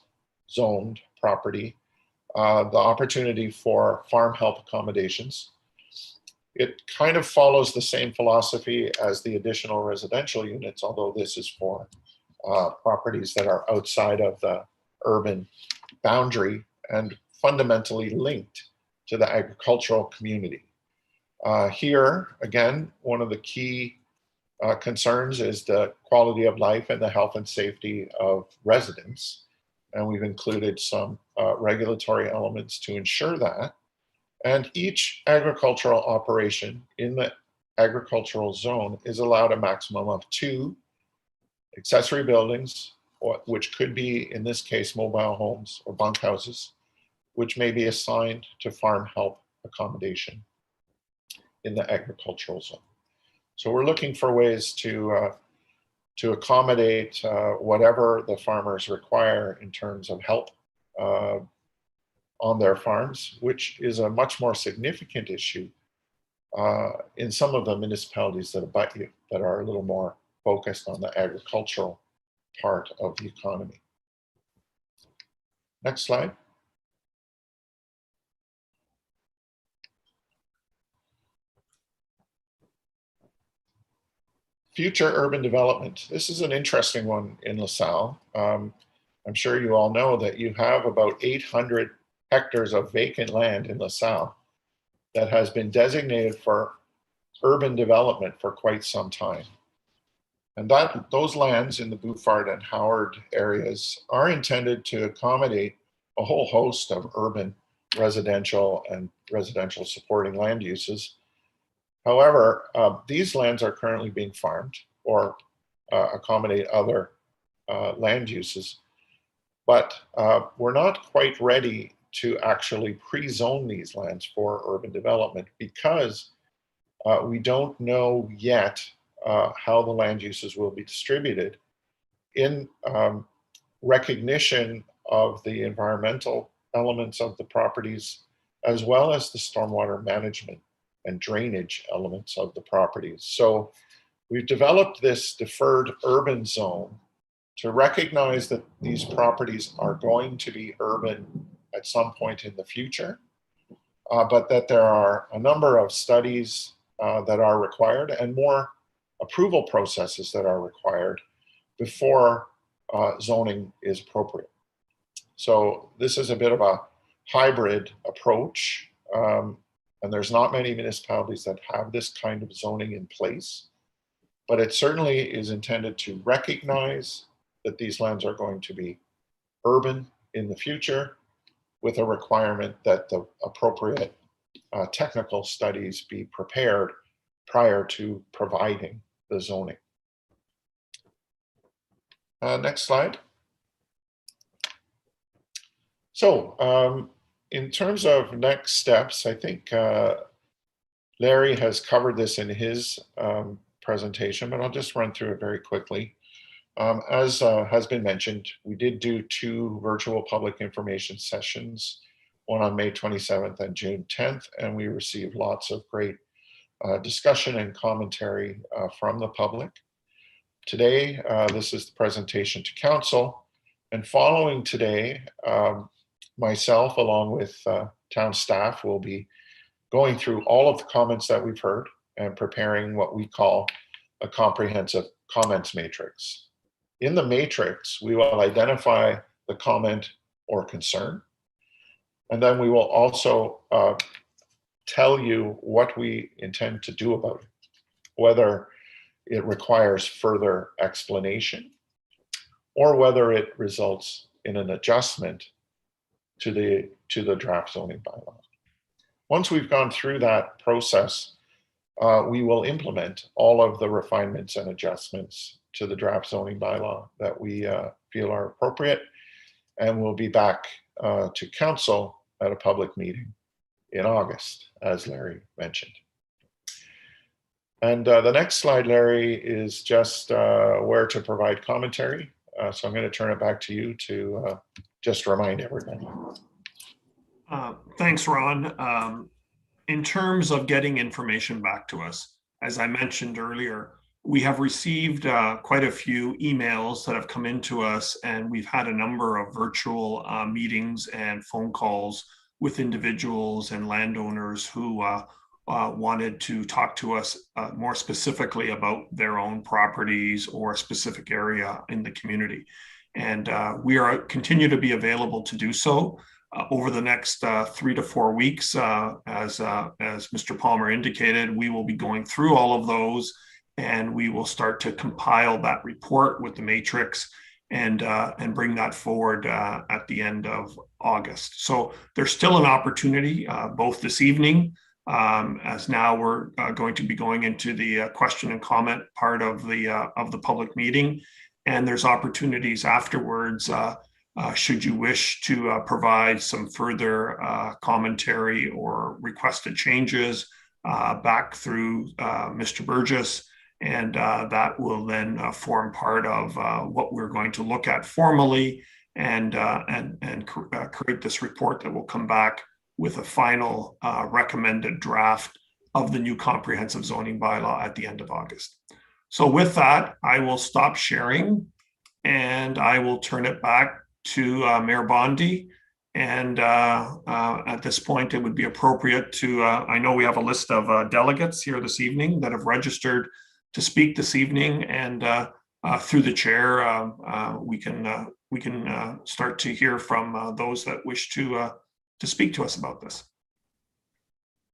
zoned property the opportunity for farm help accommodations. It kind of follows the same philosophy as the additional residential units, although this is for properties that are outside of the urban boundary and fundamentally linked to the agricultural community. Here, again, one of the key concerns is the quality of life and the health and safety of residents. And we've included some regulatory elements to ensure that. And each agricultural operation in the agricultural zone is allowed a maximum of 2 accessory buildings, which could be, in this case, mobile homes or bunkhouses, which may be assigned to farm help accommodation in the agricultural zone. So we're looking for ways to accommodate whatever the farmers require in terms of help on their farms, which is a much more significant issue in some of the municipalities that abut you, that are a little more focused on the agricultural part of the economy. Next slide. Future urban development. This is an interesting one in LaSalle. I'm sure you all know that you have about 800 hectares of vacant land in LaSalle that has been designated for urban development for quite some time. And those lands in the Bouffard and Howard areas are intended to accommodate a whole host of urban residential and residential supporting land uses. However, these lands are currently being farmed or accommodate other land uses, but we're not quite ready to actually pre-zone these lands for urban development because we don't know yet how the land uses will be distributed in recognition of the environmental elements of the properties, as well as the stormwater management and drainage elements of the properties. So we've developed this deferred urban zone to recognize that these properties are going to be urban at some point in the future, but that there are a number of studies that are required and more approval processes that are required before zoning is appropriate. So this is a bit of a hybrid approach. And there's not many municipalities that have this kind of zoning in place, but it certainly is intended to recognize that these lands are going to be urban in the future, with a requirement that the appropriate technical studies be prepared prior to providing the zoning. Next slide. So, in terms of next steps, I think Larry has covered this in his presentation, but I'll just run through it very quickly. As has been mentioned, we did do 2 virtual public information sessions, one on May 27th and June 10th, and we received lots of great discussion and commentary from the public. Today, this is the presentation to council, and following today, myself, along with town staff, will be going through all of the comments that we've heard and preparing what we call a comprehensive comments matrix. In the matrix, we will identify the comment or concern, and then we will also tell you what we intend to do about it, whether it requires further explanation or whether it results in an adjustment to the draft zoning bylaw. Once we've gone through that process, we will implement all of the refinements and adjustments to the draft zoning bylaw that we feel are appropriate, and we'll be back to council at a public meeting in August, as Larry mentioned. And the next slide, Larry, is just where to provide commentary. So I'm going to turn it back to you to just remind everybody. Thanks, Ron. In terms of getting information back to us, as I mentioned earlier, we have received quite a few emails that have come into us, and we've had a number of virtual meetings and phone calls with individuals and landowners who wanted to talk to us more specifically about their own properties or a specific area in the community. And we continue to be available to do so. Over the next 3 to 4 weeks, as Mr. Palmer indicated, we will be going through all of those, and we will start to compile that report with the matrix and bring that forward at the end of August. So there's still an opportunity, both this evening, as now we're going to be going into the question and comment part of the public meeting, and there's opportunities afterwards. Should you wish to provide some further commentary or requested changes back through Mr. Burgess, and that will then form part of what we're going to look at formally and create this report that will come back with a final recommended draft of the new comprehensive zoning bylaw at the end of August. So with that, I will stop sharing and I will turn it back to Mayor Bondi. And at this point, it would be appropriate to, I know we have a list of delegates here this evening that have registered to speak this evening, and through the chair, we can start to hear from those that wish to speak to us about this.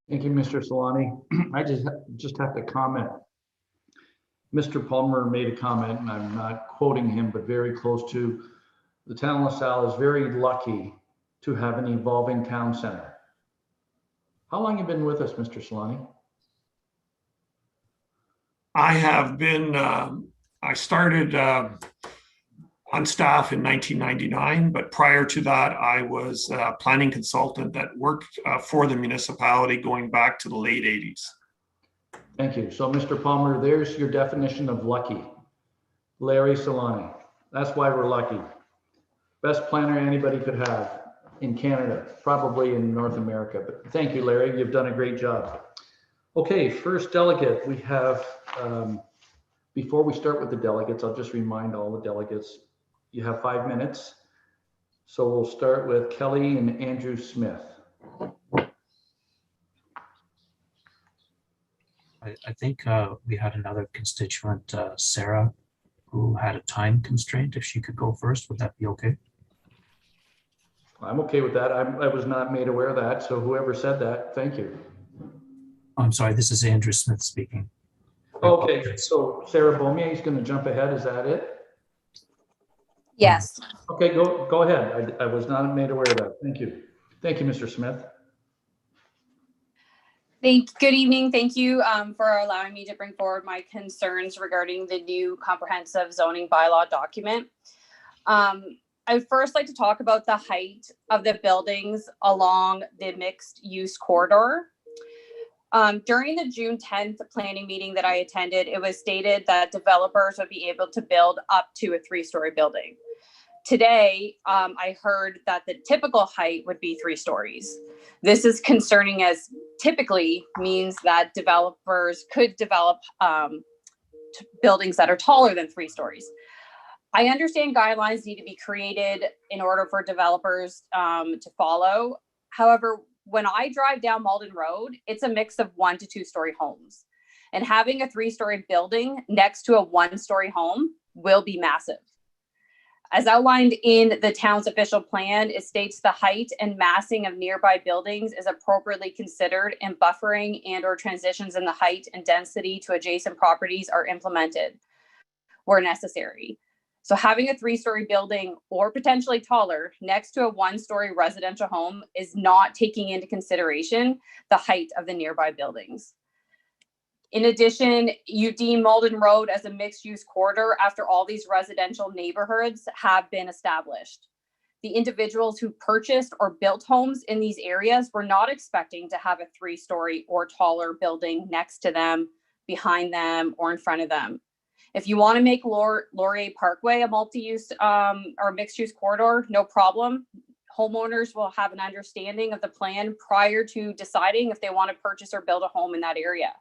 Thank you, Mr. Solani. I just have to comment. Mr. Palmer made a comment, and I'm not quoting him, but very close to: the town of LaSalle is very lucky to have an evolving town center. How long have you been with us, Mr. Solani? I have been, I started on staff in 1999, but prior to that, I was a planning consultant that worked for the municipality going back to the late 80s. Thank you. So, Mr. Palmer, there's your definition of lucky. Larry Solani. That's why we're lucky. Best planner anybody could have in Canada, probably in North America. But thank you, Larry. You've done a great job. Okay, first delegate, we have, before we start with the delegates, I'll just remind all the delegates, you have 5 minutes. So we'll start with Kelly and Andrew Smith. I think we had another constituent, Sarah, who had a time constraint. If she could go first, would that be okay? I'm okay with that. I was not made aware of that. So whoever said that, thank you. I'm sorry, this is Andrew Smith speaking. Okay, so Sarah Beaumier is going to jump ahead. Is that it? Yes. Okay, go ahead. I was not made aware of that. Thank you. Thank you, Mr. Smith. Good evening. Thank you for allowing me to bring forward my concerns regarding the new comprehensive zoning bylaw document. I would first like to talk about the height of the buildings along the mixed use corridor. During the June 10th planning meeting that I attended, it was stated that developers would be able to build up to a 3-story building. Today, I heard that the typical height would be 3 stories. This is concerning, as typically means that developers could develop buildings that are taller than 3 stories. I understand guidelines need to be created in order for developers to follow. However, when I drive down Malden Road, it's a mix of 1 to 2 story homes. And having a 3-story building next to a 1-story home will be massive. As outlined in the town's official plan, it states the height and massing of nearby buildings is appropriately considered, and buffering and/or transitions in the height and density to adjacent properties are implemented where necessary. So having a 3-story building or potentially taller next to a 1-story residential home is not taking into consideration the height of the nearby buildings. In addition, you deem Malden Road as a mixed-use corridor after all these residential neighborhoods have been established. The individuals who purchased or built homes in these areas were not expecting to have a 3-story or taller building next to them, behind them, or in front of them. If you want to make Laurier Parkway a multi-use or mixed-use corridor, no problem. Homeowners will have an understanding of the plan prior to deciding if they want to purchase or build a home in that area.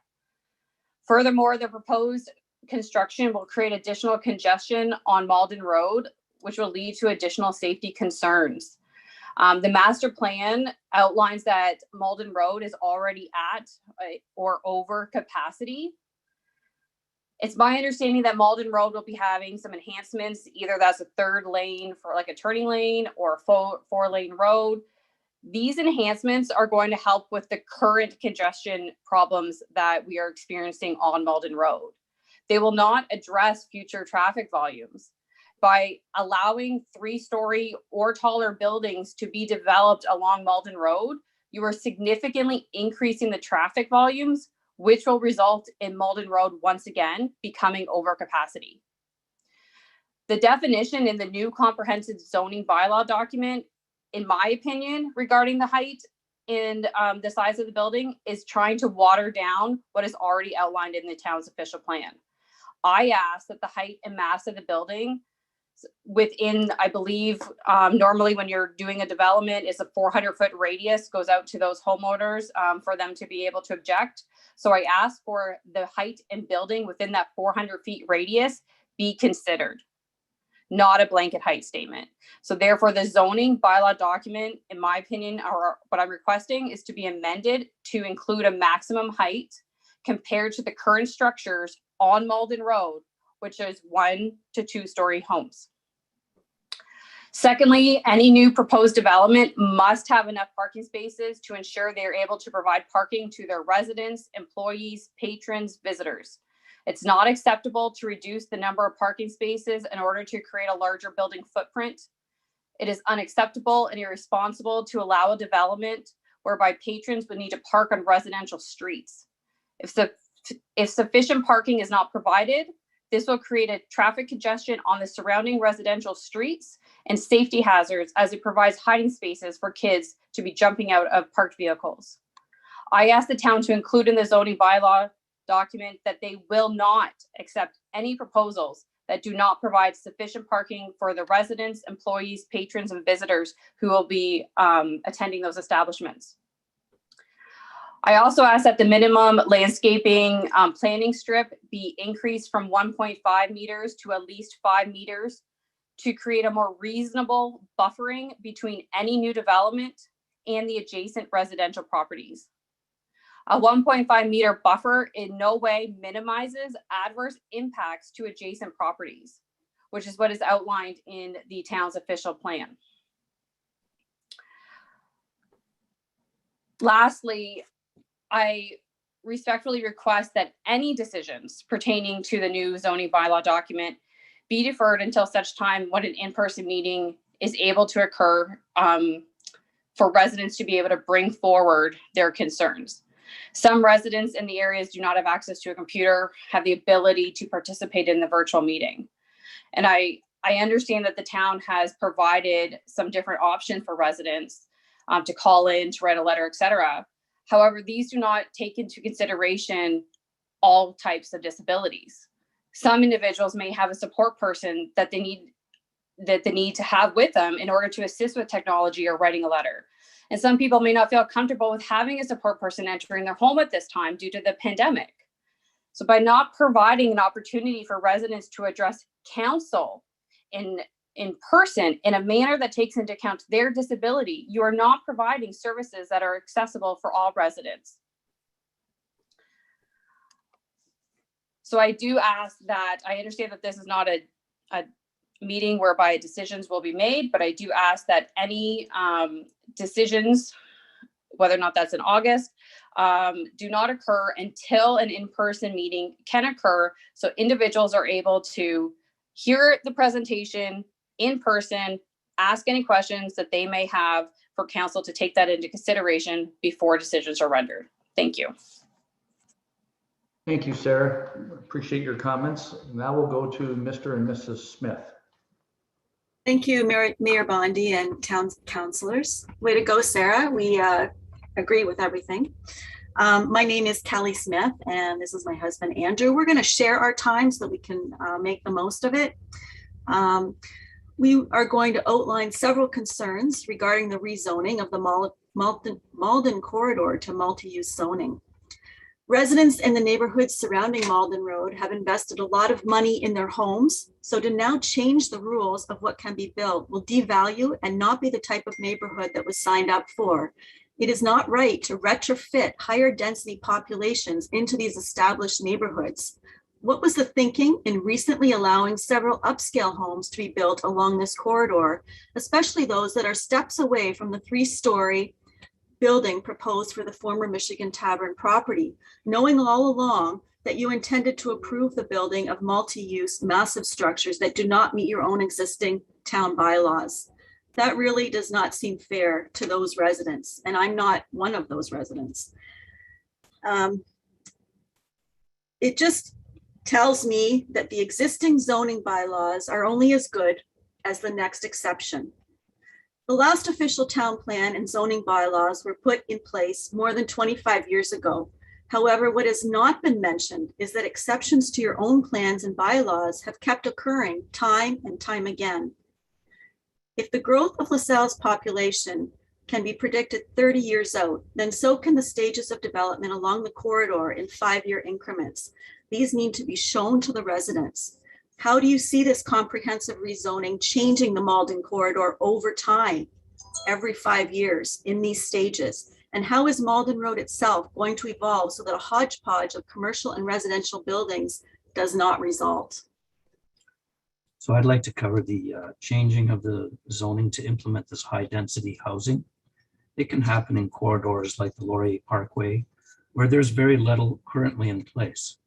Furthermore, the proposed construction will create additional congestion on Malden Road, which will lead to additional safety concerns. The master plan outlines that Malden Road is already at or over capacity. It's my understanding that Malden Road will be having some enhancements, either that's a third lane for like a turning lane or a four-lane road. These enhancements are going to help with the current congestion problems that we are experiencing on Malden Road. They will not address future traffic volumes. By allowing 3-story or taller buildings to be developed along Malden Road, you are significantly increasing the traffic volumes, which will result in Malden Road once again becoming over capacity. The definition in the new comprehensive zoning bylaw document, in my opinion, regarding the height and the size of the building is trying to water down what is already outlined in the town's official plan. I ask that the height and mass of the building within, I believe, normally when you're doing a development, is a 400-foot radius goes out to those homeowners for them to be able to object. So I ask for the height and building within that 400 feet radius be considered, not a blanket height statement. So therefore, the zoning bylaw document, in my opinion, or what I'm requesting, is to be amended to include a maximum height compared to the current structures on Malden Road, which is 1 to 2-story homes. Secondly, any new proposed development must have enough parking spaces to ensure they're able to provide parking to their residents, employees, patrons, visitors. It's not acceptable to reduce the number of parking spaces in order to create a larger building footprint. It is unacceptable and irresponsible to allow a development whereby patrons would need to park on residential streets. If sufficient parking is not provided, this will create a traffic congestion on the surrounding residential streets and safety hazards, as it provides hiding spaces for kids to be jumping out of parked vehicles. I asked the town to include in the zoning bylaw document that they will not accept any proposals that do not provide sufficient parking for the residents, employees, patrons, and visitors who will be attending those establishments. I also asked that the minimum landscaping planting strip be increased from 1.5 meters to at least 5 meters to create a more reasonable buffering between any new development and the adjacent residential properties. A 1.5 meter buffer in no way minimizes adverse impacts to adjacent properties, which is what is outlined in the town's official plan. Lastly, I respectfully request that any decisions pertaining to the new zoning bylaw document be deferred until such time when an in-person meeting is able to occur for residents to be able to bring forward their concerns. Some residents in the areas do not have access to a computer, have the ability to participate in the virtual meeting. And I understand that the town has provided some different options for residents to call in, to write a letter, etc. However, these do not take into consideration all types of disabilities. Some individuals may have a support person that they need to have with them in order to assist with technology or writing a letter. And some people may not feel comfortable with having a support person entering their home at this time due to the pandemic. So by not providing an opportunity for residents to address counsel in person in a manner that takes into account their disability, you are not providing services that are accessible for all residents. So I do ask that, I understand that this is not a meeting whereby decisions will be made, but I do ask that any decisions, whether or not that's in August, do not occur until an in-person meeting can occur, so individuals are able to hear the presentation in person, ask any questions that they may have for council to take that into consideration before decisions are rendered. Thank you. Thank you, Sarah. Appreciate your comments. Now we'll go to Mr. and Mrs. Smith. Thank you, Mayor Bondi and town councilors. Way to go, Sarah. We agree with everything. My name is Kelly Smith, and this is my husband, Andrew. We're going to share our time so that we can make the most of it. We are going to outline several concerns regarding the rezoning of the Malden corridor to multi-use zoning. Residents in the neighborhoods surrounding Malden Road have invested a lot of money in their homes, so to now change the rules of what can be built will devalue and not be the type of neighborhood that was signed up for. It is not right to retrofit higher density populations into these established neighborhoods. What was the thinking in recently allowing several upscale homes to be built along this corridor, especially those that are steps away from the 3-story building proposed for the former Michigan Tavern property, knowing all along that you intended to approve the building of multi-use massive structures that do not meet your own existing town bylaws? That really does not seem fair to those residents, and I'm not one of those residents. It just tells me that the existing zoning bylaws are only as good as the next exception. The last official town plan and zoning bylaws were put in place more than 25 years ago. However, what has not been mentioned is that exceptions to your own plans and bylaws have kept occurring time and time again. If the growth of LaSalle's population can be predicted 30 years out, then so can the stages of development along the corridor in 5-year increments. These need to be shown to the residents. How do you see this comprehensive rezoning changing the Malden corridor over time, every 5 years in these stages? And how is Malden Road itself going to evolve so that a hodgepodge of commercial and residential buildings does not result? So I'd like to cover the changing of the zoning to implement this high density housing. It can happen in corridors like the Laurier Parkway, where there's very little currently in place.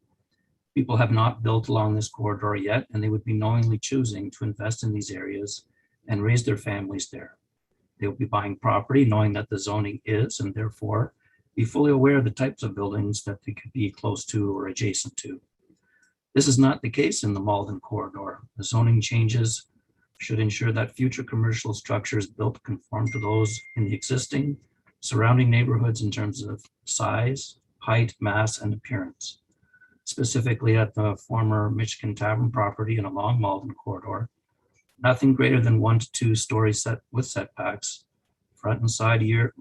People have not built along this corridor yet, and they would be knowingly choosing to invest in these areas and raise their families there. They will be buying property knowing that the zoning is, and therefore be fully aware of the types of buildings that they could be close to or adjacent to. This is not the case in the Malden corridor. The zoning changes should ensure that future commercial structures built conform to those in the existing surrounding neighborhoods in terms of size, height, mass, and appearance. Specifically at the former Michigan Tavern property and along Malden corridor, nothing greater than 1 to 2 stories set with setbacks, front and side yard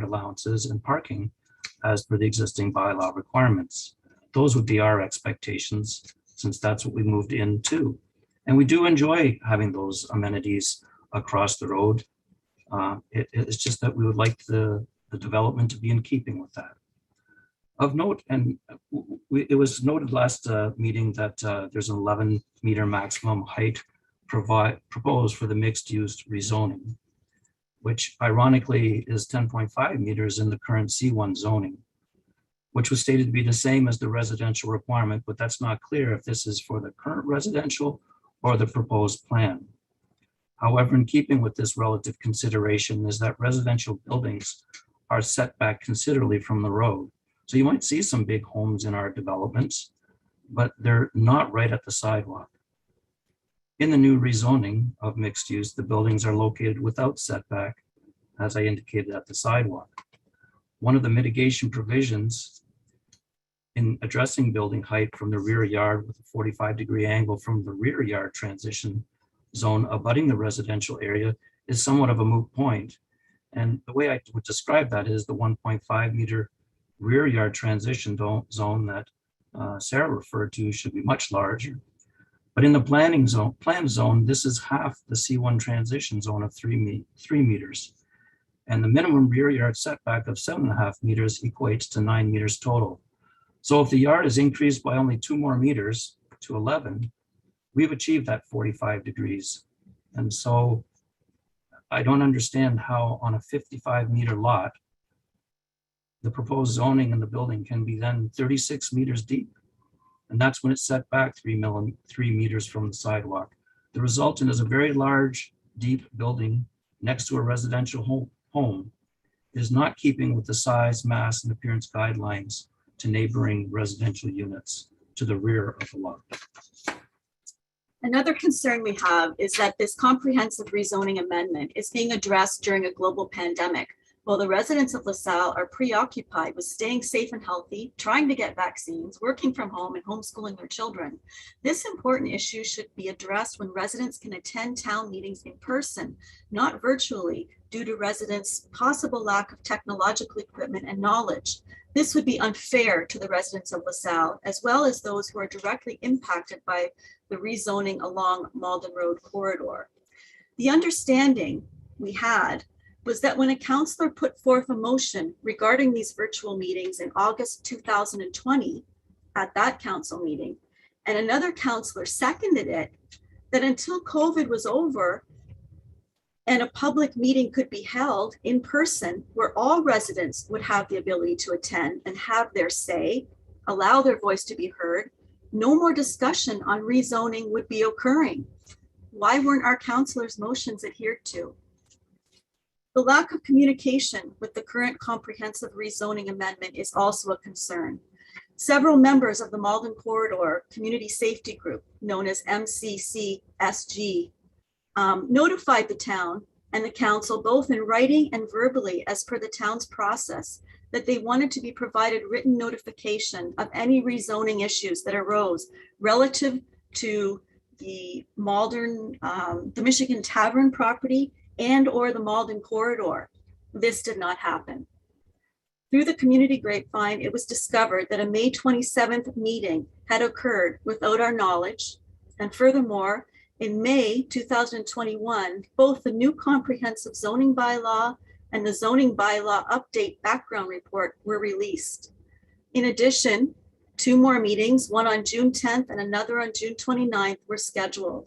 allowances, and parking as per the existing bylaw requirements. Those would be our expectations, since that's what we moved into. And we do enjoy having those amenities across the road. It's just that we would like the development to be in keeping with that. Of note, and it was noted last meeting that there's an 11-meter maximum height proposed for the mixed-use rezoning, which ironically is 10.5 meters in the current C1 zoning, which was stated to be the same as the residential requirement, but that's not clear if this is for the current residential or the proposed plan. However, in keeping with this relative consideration is that residential buildings are set back considerably from the road. So you might see some big homes in our developments, but they're not right at the sidewalk. In the new rezoning of mixed use, the buildings are located without setback, as I indicated, at the sidewalk. One of the mitigation provisions in addressing building height from the rear yard with a 45-degree angle from the rear yard transition zone abutting the residential area is somewhat of a moot point. And the way I would describe that is the 1.5 meter rear yard transition zone that Sarah referred to should be much larger. But in the plan zone, this is half the C1 transition zone of 3 meters. And the minimum rear yard setback of 7.5 meters equates to 9 meters total. So if the yard is increased by only 2 more meters to 11, we've achieved that 45 degrees. And so I don't understand how on a 55-meter lot, the proposed zoning in the building can be then 36 meters deep. And that's when it's set back 3 meters from the sidewalk. The resultant is a very large, deep building next to a residential home. It is not keeping with the size, mass, and appearance guidelines to neighboring residential units to the rear of the lot. Another concern we have is that this comprehensive rezoning amendment is being addressed during a global pandemic, While the residents of LaSalle are preoccupied with staying safe and healthy, trying to get vaccines, working from home, and homeschooling their children, this important issue should be addressed when residents can attend town meetings in person, not virtually, due to residents' possible lack of technological equipment and knowledge. This would be unfair to the residents of LaSalle, as well as those who are directly impacted by the rezoning along Malden Road corridor. The understanding we had was that when a councillor put forth a motion regarding these virtual meetings in August 2020 at that council meeting, and another councillor seconded it, that until COVID was over and a public meeting could be held in person where all residents would have the ability to attend and have their say, allow their voice to be heard, no more discussion on rezoning would be occurring. Why weren't our councillors' motions adhered to? The lack of communication with the current comprehensive rezoning amendment is also a concern. Several members of the Malden Corridor Community Safety Group, known as MCCSG, notified the town and the council, both in writing and verbally, as per the town's process, that they wanted to be provided written notification of any rezoning issues that arose relative to the Malden, the Michigan Tavern property, and or the Malden corridor. This did not happen. Through the community grapevine, it was discovered that a May 27th meeting had occurred without our knowledge. And furthermore, in May 2021, both the new comprehensive zoning bylaw and the zoning bylaw update background report were released. In addition, 2 more meetings, one on June 10th and another on June 29th, were scheduled.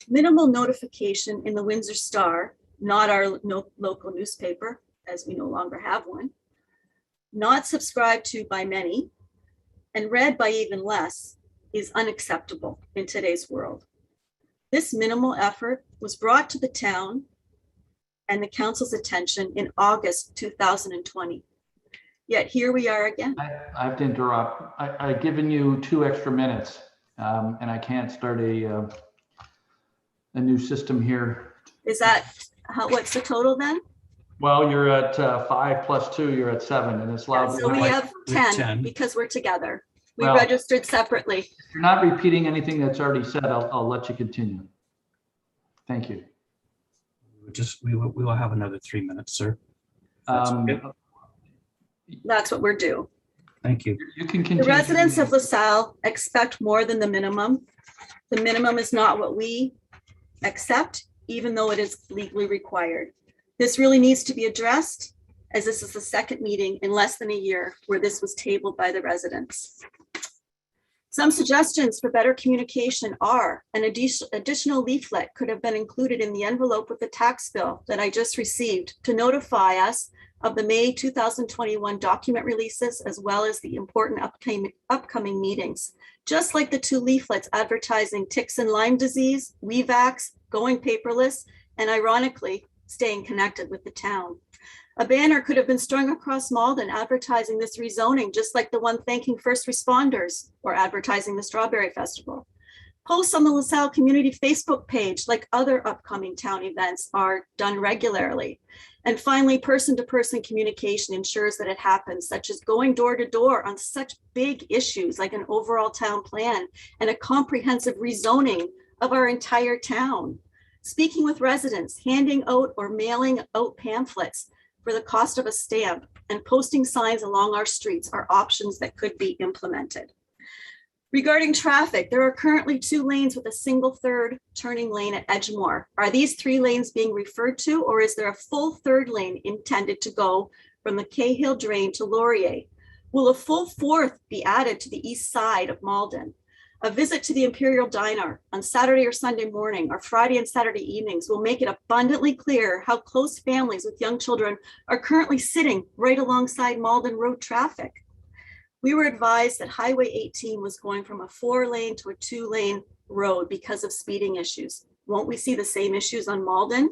Minimal notification in the Windsor Star, not our local newspaper, as we no longer have one, not subscribed to by many, and read by even less, is unacceptable in today's world. This minimal effort was brought to the town and the council's attention in August 2020. Yet here we are again. I have to interrupt. I've given you 2 extra minutes, and I can't start a new system here. Is that what's the total then? Well, you're at 5 plus 2, you're at 7, and it's allowed. So we have 10 10. because we're together. We Well, registered separately. If you're not repeating anything that's already said, I'll let you continue. Thank you. We will have another 3 minutes, sir. That's okay. That's what we're due. Thank you. You can continue. The residents of LaSalle expect more than the minimum. The minimum is not what we accept, even though it is legally required. This really needs to be addressed, as this is the second meeting in less than a year where this was tabled by the residents. Some suggestions for better communication are an additional leaflet could have been included in the envelope with the tax bill that I just received to notify us of the May 2021 document releases, as well as the important upcoming meetings. Just like the 2 leaflets advertising ticks and Lyme disease, WeVax, going paperless, and ironically, staying connected with the town. A banner could have been strung across Malden advertising this rezoning, just like the one thanking first responders or advertising the Strawberry Festival. Posts on the LaSalle community Facebook page, like other upcoming town events are done regularly. And finally, person-to-person communication ensures that it happens, such as going door to door on such big issues like an overall town plan and a comprehensive rezoning of our entire town. Speaking with residents, handing out or mailing out pamphlets for the cost of a stamp, and posting signs along our streets are options that could be implemented. Regarding traffic, there are currently 2 lanes with a single third turning lane at Edgemore. Are these 3 lanes being referred to, or is there a full 3rd lane intended to go from the Cahill Drain to Laurier? Will a full 4th be added to the east side of Malden? A visit to the Imperial Diner on Saturday or Sunday morning or Friday and Saturday evenings will make it abundantly clear how close families with young children are currently sitting right alongside Malden Road traffic. We were advised that Highway 18 was going from a 4-lane to a 2-lane road because of speeding issues. Won't we see the same issues on Malden?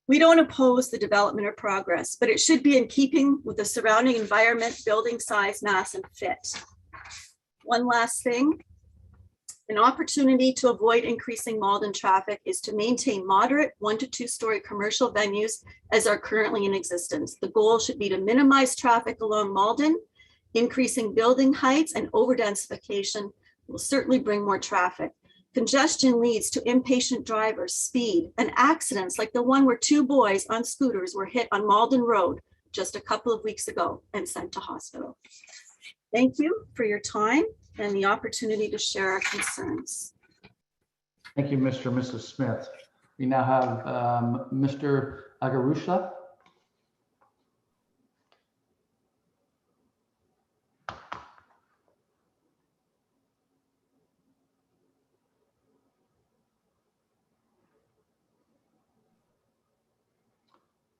We don't oppose the development or progress, but it should be in keeping with the surrounding environment, building size, mass, and fit. One last thing. An opportunity to avoid increasing Malden traffic is to maintain moderate 1 to 2 story commercial venues as are currently in existence. The goal should be to minimize traffic along Malden. Increasing building heights and overdensification will certainly bring more traffic. Congestion leads to impatient drivers, speed, and accidents like the one where 2 boys on scooters were hit on Malden Road just a couple of weeks ago and sent to hospital. Thank you for your time and the opportunity to share our concerns. Thank you, Mr. and Mrs. Smith. We now have Mr. Agarusha.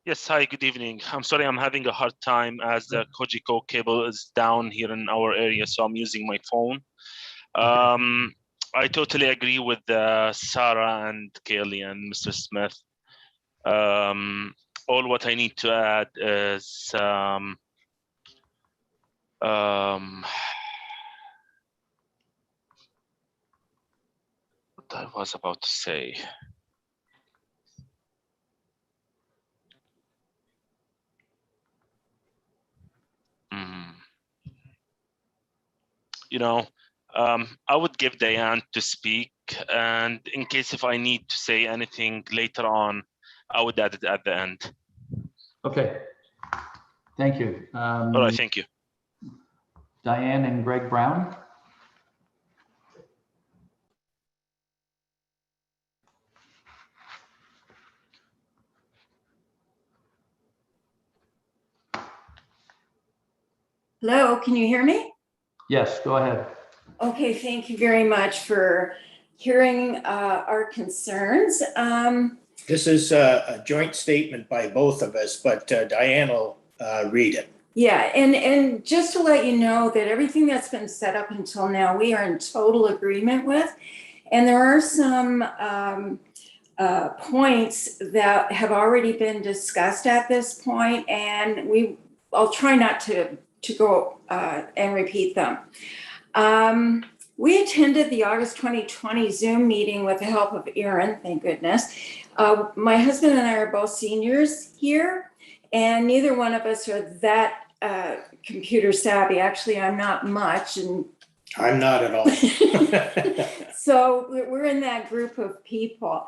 Yes, hi, good evening. I'm sorry, I'm having a hard time as the Kojiko cable is down here in our area, so I'm using my phone. I totally agree with Sarah and Kaylee and Mr. Smith. All what I need to add is what I was about to say. You know, I would give Diane to speak, and in case if I need to say anything later on, I would add it at the end. Okay, thank you. All right, thank you. Diane and Greg Brown. Hello, can you hear me? Yes, go ahead. Okay, thank you very much for hearing our concerns. This is a joint statement by both of us, but Diane will read it. Yeah, and just to let you know that everything that's been set up until now, we are in total agreement with. And there are some points that have already been discussed at this point, and I'll try not to go and repeat them. We attended the August 2020 Zoom meeting with the help of Erin, thank goodness. My husband and I are both seniors here, and neither one of us are that computer savvy. Actually, I'm not much. And I'm not at all. So we're in that group of people.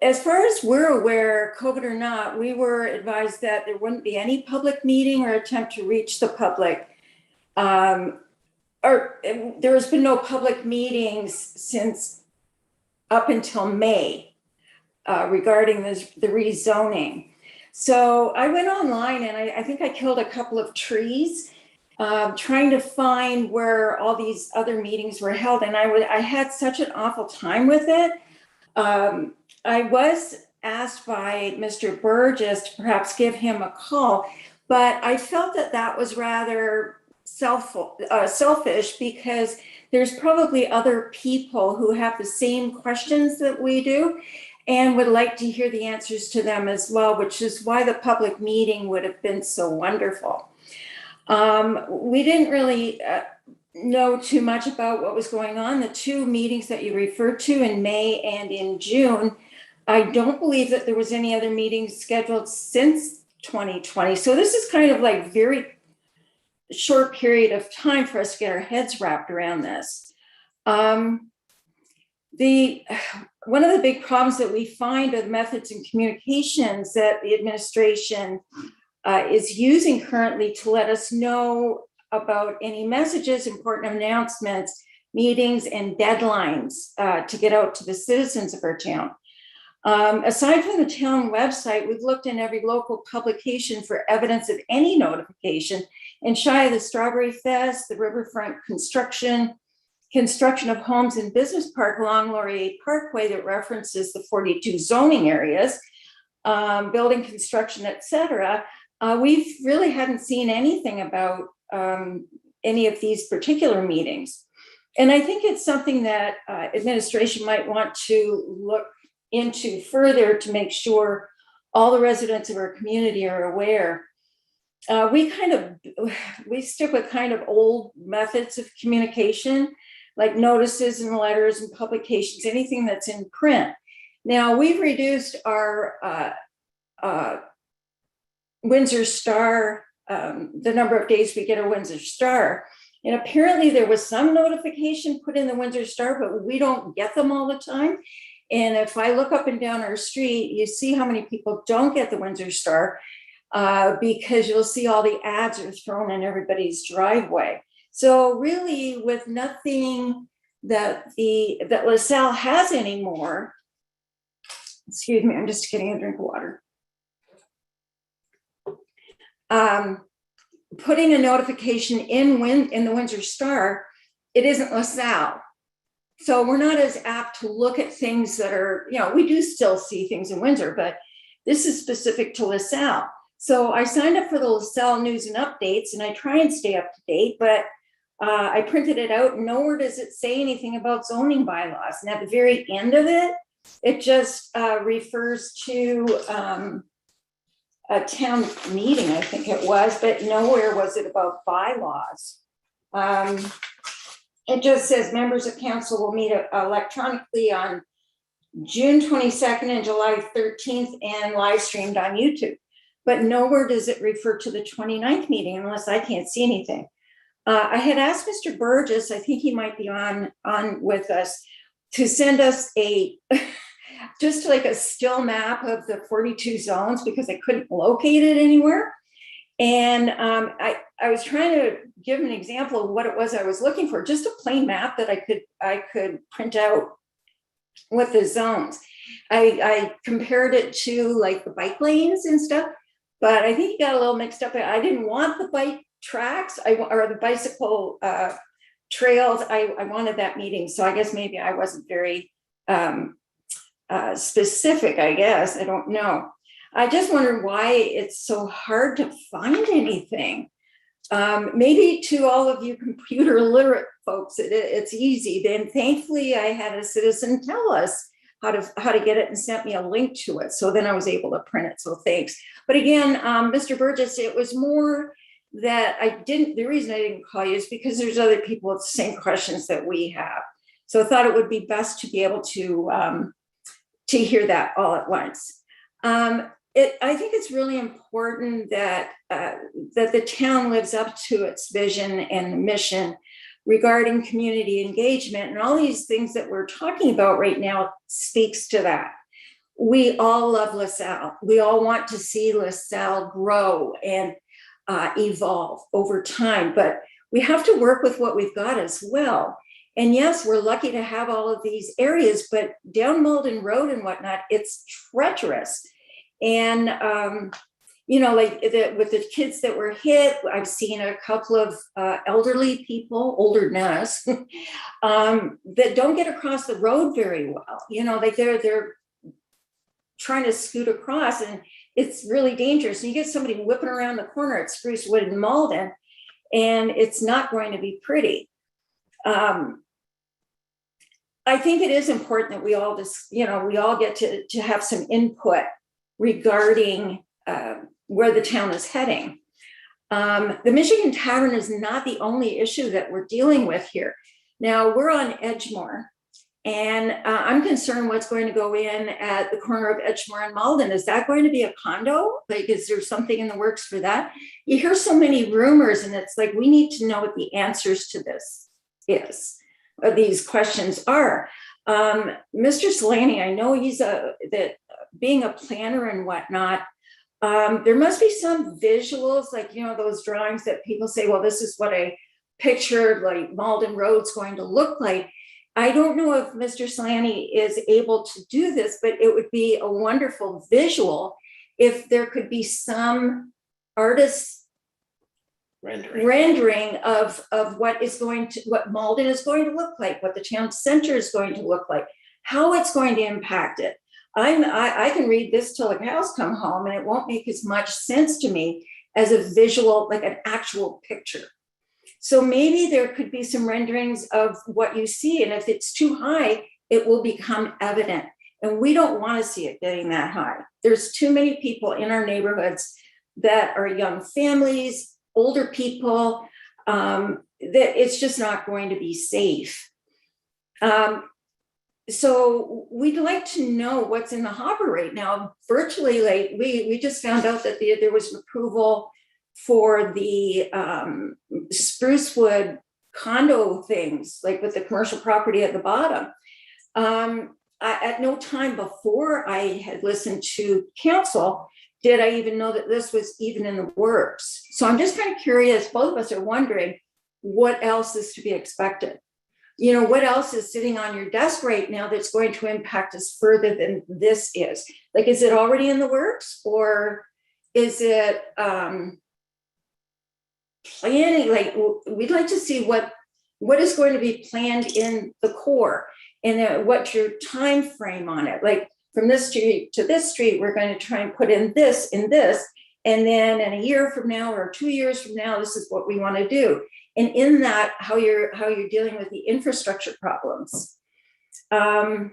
As far as we're aware, COVID or not, we were advised that there wouldn't be any public meeting or attempt to reach the public. Or there has been no public meetings since up until May regarding the rezoning. So I went online and I think I killed a couple of trees trying to find where all these other meetings were held. And I had such an awful time with it. I was asked by Mr. Burgess to perhaps give him a call, but I felt that was rather selfish because there's probably other people who have the same questions that we do and would like to hear the answers to them as well, which is why the public meeting would have been so wonderful. We didn't really know too much about what was going on. The 2 meetings that you referred to in May and in June, I don't believe that there was any other meetings scheduled since 2020. So this is kind of like very short period of time for us to get our heads wrapped around this. One of the big problems that we find are the methods and communications that the administration is using currently to let us know about any messages, important announcements, meetings, and deadlines to get out to the citizens of our town. Aside from the town website, we've looked in every local publication for evidence of any notification, and shy of the Strawberry Fest, the Riverfront construction of homes and business park along Laurier Parkway that references the 42 zoning areas, building construction, et cetera. We really hadn't seen anything about any of these particular meetings. And I think it's something that administration might want to look into further to make sure all the residents of our community are aware. We stick with kind of old methods of communication. like notices and letters and publications, anything that's in print. Now, we've reduced our Windsor Star, the number of days we get a Windsor Star. And apparently there was some notification put in the Windsor Star, but we don't get them all the time. And if I look up and down our street, you see how many people don't get the Windsor Star, because you'll see all the ads are thrown in everybody's driveway. So really, with nothing that LaSalle has anymore, excuse me, I'm just getting a drink of water. Putting a notification in the Windsor Star, it isn't LaSalle. So we're not as apt to look at things that are, we do still see things in Windsor, but this is specific to LaSalle. So I signed up for the LaSalle news and updates, and I try and stay up to date, but I printed it out, and nowhere does it say anything about zoning bylaws. And at the very end of it, it just refers to a town meeting, I think it was, but nowhere was it about bylaws. It just says members of council will meet electronically on June 22nd and July 13th and live streamed on YouTube. But nowhere does it refer to the 29th meeting unless I can't see anything. I had asked Mr. Burgess, I think he might be on with us, to send us just like a still map of the 42 zones because I couldn't locate it anywhere. And I was trying to give an example of what it was I was looking for, just a plain map that I could print out with the zones. I compared it to like the bike lanes and stuff, but I think he got a little mixed up. I didn't want the bike tracks or the bicycle trails. I wanted that meeting. So I guess maybe I wasn't very specific, I guess. I don't know. I just wonder why it's so hard to find anything. Maybe to all of you computer literate folks, it's easy. Then thankfully I had a citizen tell us how to get it and sent me a link to it. So then I was able to print it. So thanks. But again, Mr. Burgess, it was more that the reason I didn't call you is because there's other people with the same questions that we have. So I thought it would be best to be able to hear that all at once. I think it's really important that the town lives up to its vision and mission regarding community engagement, and all these things that we're talking about right now speaks to that. We all love LaSalle. We all want to see LaSalle grow and evolve over time, but we have to work with what we've got as well. And yes, we're lucky to have all of these areas, but down Malden Road and whatnot, it's treacherous. And, like with the kids that were hit, I've seen a couple of elderly people, older than us, that don't get across the road very well. They're trying to scoot across, and it's really dangerous. And you get somebody whipping around the corner at Sprucewood in Malden, and it's not going to be pretty. I think it is important that we all get to have some input regarding where the town is heading. The Michigan Tavern is not the only issue that we're dealing with here. Now, we're on Edgemore, and I'm concerned what's going to go in at the corner of Edgemore and Malden. Is that going to be a condo? Like, is there something in the works for that? You hear so many rumors, and it's like, we need to know what the answers to this is. These questions are. Mr. Solani, I know he's being a planner and whatnot, there must be some visuals, like, those drawings that people say, well, this is what I pictured like Malden Road's going to look like. I don't know if Mr. Solani is able to do this, but it would be a wonderful visual if there could be some artist rendering of what Malden is going to look like, what the town center is going to look like, how it's going to impact it. I can read this till the cows come home, and it won't make as much sense to me as a visual, like an actual picture. So maybe there could be some renderings of what you see, and if it's too high, it will become evident. And we don't want to see it getting that high. There's too many people in our neighborhoods that are young families, older people, that it's just not going to be safe. So we'd like to know what's in the hopper right now. Virtually, like we just found out that there was an approval for the Sprucewood condo things, like with the commercial property at the bottom. At no time before I had listened to council did I even know that this was even in the works. So I'm just kind of curious, both of us are wondering what else is to be expected. You know, what else is sitting on your desk right now that's going to impact us further than this is? Like, is it already in the works, or is it planning? Like, we'd like to see what is going to be planned in the core, and what's your time frame on it. Like, from this street to this street, we're going to try and put in this, and then in a year from now or 2 years from now, this is what we want to do. And in that, how you're dealing with the infrastructure problems. Mrs.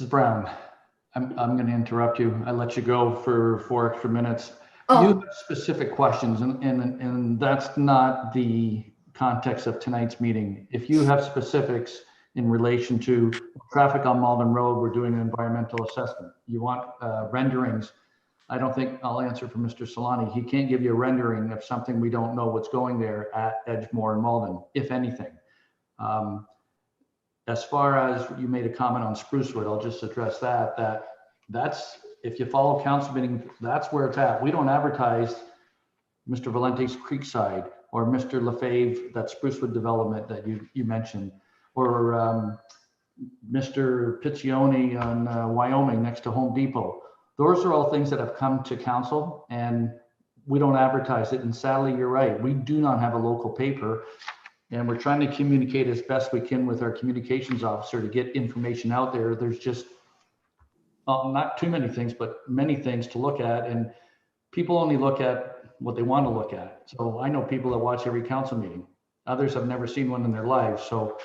Brown, I'm going to interrupt you. I let you go for 4 extra minutes. Oh. You have specific questions, and that's not the context of tonight's meeting. If you have specifics in relation to traffic on Malden Road, we're doing an environmental assessment. You want renderings. I don't think I'll answer for Mr. Solani. He can't give you a rendering of something we don't know what's going there at Edgemore and Malden, if anything. As far as you made a comment on Sprucewood, I'll just address that's, if you follow council meeting, that's where it's at. We don't advertise Mr. Valente's Creekside or Mr. Lefebvre, that Sprucewood development that you mentioned, or Mr. Piccioni on Wyoming next to Home Depot. Those are all things that have come to council, and we don't advertise it. And sadly, you're right. We do not have a local paper, and we're trying to communicate as best we can with our communications officer to get information out there. There's just not too many things, but many things to look at. And people only look at what they want to look at. So I know people that watch every council meeting. Others have never seen one in their lives. So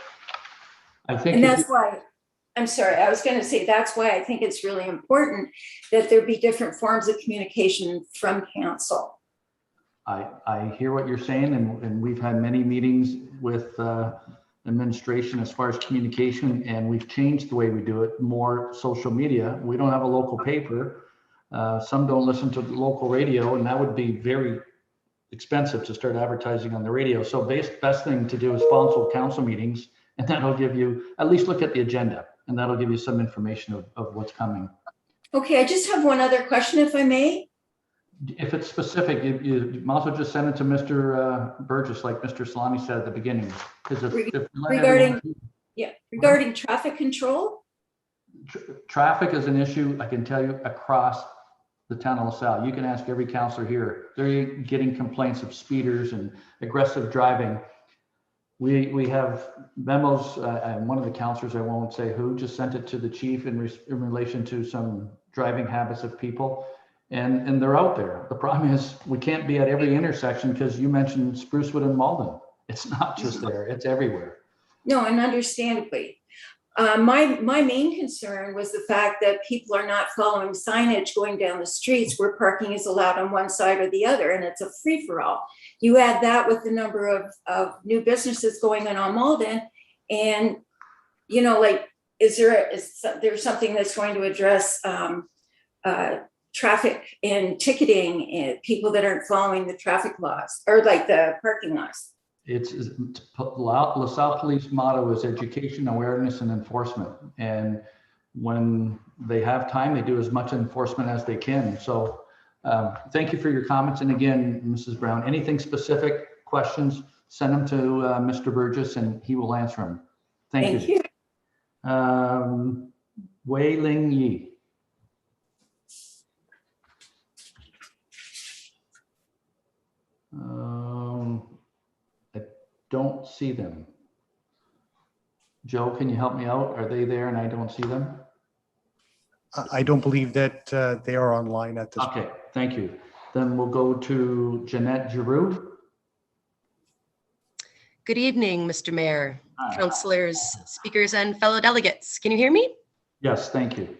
I think. And that's why, I'm sorry, I was going to say, that's why I think it's really important that there be different forms of communication from council. I hear what you're saying, and we've had many meetings with administration as far as communication, and we've changed the way we do it, more social media. We don't have a local paper. Some don't listen to the local radio, and that would be very expensive to start advertising on the radio. So best thing to do is follow council meetings, and that'll give you, at least look at the agenda, and that'll give you some information of what's coming. Okay, I just have one other question, if I may. If it's specific, you might as well just send it to Mr. Burgess, like Mr. Solani said at the beginning. Regarding traffic control? Traffic is an issue, I can tell you, across the town of LaSalle. You can ask every counselor here. They're getting complaints of speeders and aggressive driving. We have memos, and one of the counselors, I won't say who, just sent it to the chief in relation to some driving habits of people. And they're out there. The problem is we can't be at every intersection, because you mentioned Sprucewood and Malden. It's not just there, it's everywhere. No, and understandably. My main concern was the fact that people are not following signage going down the streets where parking is allowed on one side or the other, and it's a free-for-all. You add that with the number of new businesses going on Malden, and, you know, like, is there something that's going to address traffic and ticketing and people that aren't following the traffic laws, or like the parking laws? It's LaSalle Police motto is education, awareness, and enforcement. And when they have time, they do as much enforcement as they can. So thank you for your comments. And again, Mrs. Brown, anything specific, questions, send them to Mr. Burgess and he will answer them. Thank you. Wei Ling Yi. I don't see them. Joe, can you help me out? Are they there and I don't see them? I don't believe that they are online at this point. Okay, thank you. Then we'll go to Jeanette Giroux. Good evening, Mr. Mayor, councillors, speakers, and fellow delegates. Can you hear me? Yes, thank you.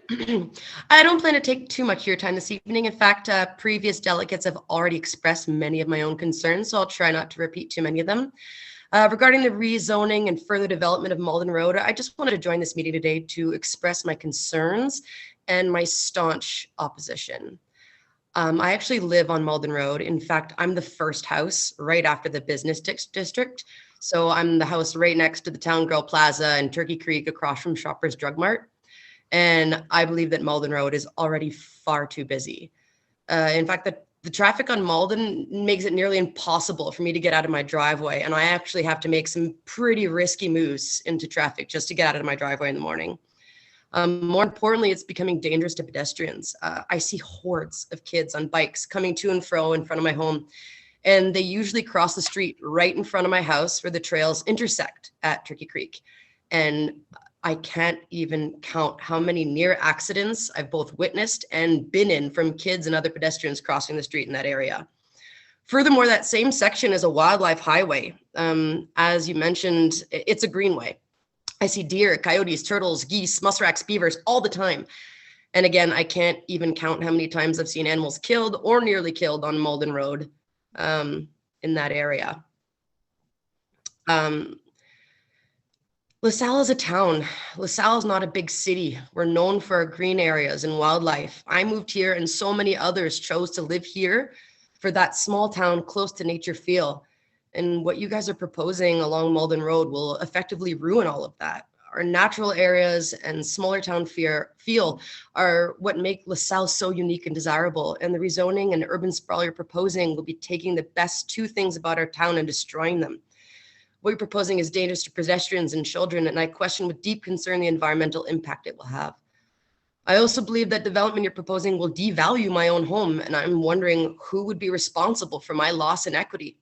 I don't plan to take too much of your time this evening. In fact, previous delegates have already expressed many of my own concerns, so I'll try not to repeat too many of them. Regarding the rezoning and further development of Malden Road, I just wanted to join this meeting today to express my concerns and my staunch opposition. I actually live on Malden Road. In fact, I'm the first house right after the business district. So I'm the house right next to the Town Grill Plaza and Turkey Creek across from Shoppers Drug Mart. And I believe that Malden Road is already far too busy. In fact, the traffic on Malden makes it nearly impossible for me to get out of my driveway. And I actually have to make some pretty risky moves into traffic just to get out of my driveway in the morning. More importantly, it's becoming dangerous to pedestrians. I see hordes of kids on bikes coming to and fro in front of my home, and they usually cross the street right in front of my house where the trails intersect at Turkey Creek. And I can't even count how many near accidents I've both witnessed and been in from kids and other pedestrians crossing the street in that area. Furthermore, that same section is a wildlife highway. As you mentioned, it's a greenway. I see deer, coyotes, turtles, geese, muskrats, beavers all the time. And again, I can't even count how many times I've seen animals killed or nearly killed on Malden Road in that area. LaSalle is a town. LaSalle is not a big city. We're known for our green areas and wildlife. I moved here and so many others chose to live here for that small town close to nature feel. And what you guys are proposing along Malden Road will effectively ruin all of that. Our natural areas and smaller town feel are what make LaSalle so unique and desirable. And the rezoning and urban sprawl you're proposing will be taking the best two things about our town and destroying them. What you're proposing is dangerous to pedestrians and children, and I question with deep concern the environmental impact it will have. I also believe that development you're proposing will devalue my own home, and I'm wondering who would be responsible for my loss in equity.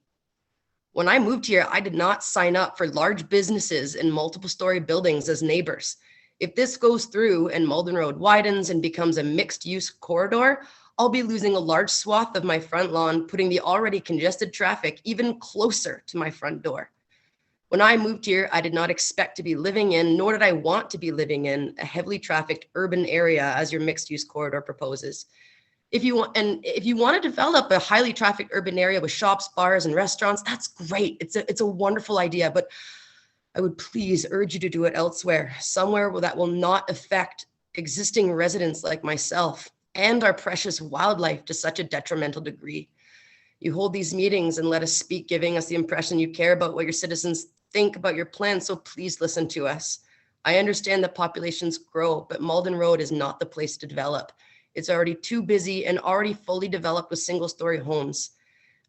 When I moved here, I did not sign up for large businesses and multiple story buildings as neighbors. If this goes through and Malden Road widens and becomes a mixed use corridor, I'll be losing a large swath of my front lawn, putting the already congested traffic even closer to my front door. When I moved here, I did not expect to be living in, nor did I want to be living in, a heavily trafficked urban area as your mixed use corridor proposes. If you want to develop a highly trafficked urban area with shops, bars, and restaurants, that's great. It's a wonderful idea, but I would please urge you to do it elsewhere, somewhere that will not affect existing residents like myself and our precious wildlife to such a detrimental degree. You hold these meetings and let us speak, giving us the impression you care about what your citizens think about your plan, so please listen to us. I understand that populations grow, but Malden Road is not the place to develop. It's already too busy and already fully developed with single-story homes.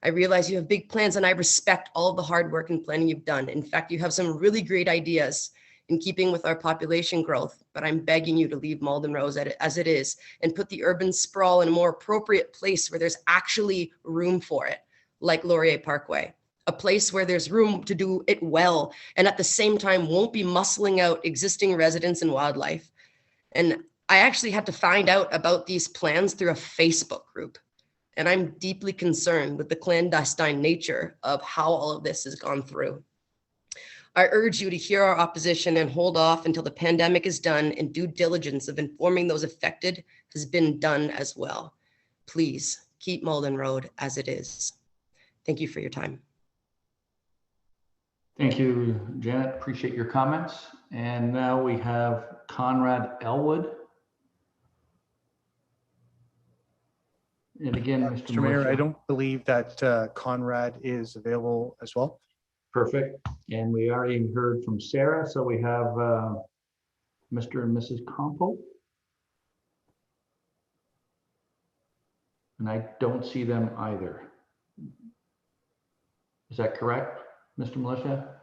I realize you have big plans and I respect all of the hard work and planning you've done. In fact, you have some really great ideas in keeping with our population growth, but I'm begging you to leave Malden Road as it is and put the urban sprawl in a more appropriate place where there's actually room for it, like Laurier Parkway, a place where there's room to do it well and at the same time won't be muscling out existing residents and wildlife. And I actually had to find out about these plans through a Facebook group, and I'm deeply concerned with the clandestine nature of how all of this has gone through. I urge you to hear our opposition and hold off until the pandemic is done and due diligence of informing those affected has been done as well. Please keep Malden Road as it is. Thank you for your time. Thank you, Janet. Appreciate your comments. And now we have Conrad Elwood. And again, Mr. Mayor, I don't believe that Conrad is available as well. Perfect. And we already heard from Sarah, so we have Mr. and Mrs. Compo. And I don't see them either. Is that correct, Mr. Militia?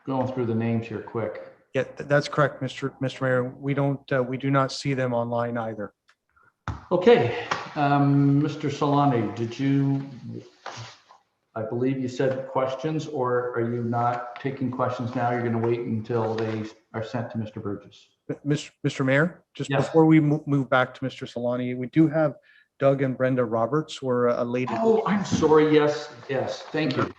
Going through the names here quick. Yeah, that's correct, Mr. Mayor. We do not see them online either. Okay, Mr. Solani, did you, I believe you said questions, or are you not taking questions now? You're going to wait until they are sent to Mr. Burgess. Mr. Mayor, just Yes. before we move back to Mr. Solani, we do have Doug and Brenda Roberts who are a lady. Oh, I'm sorry. Yes, thank you.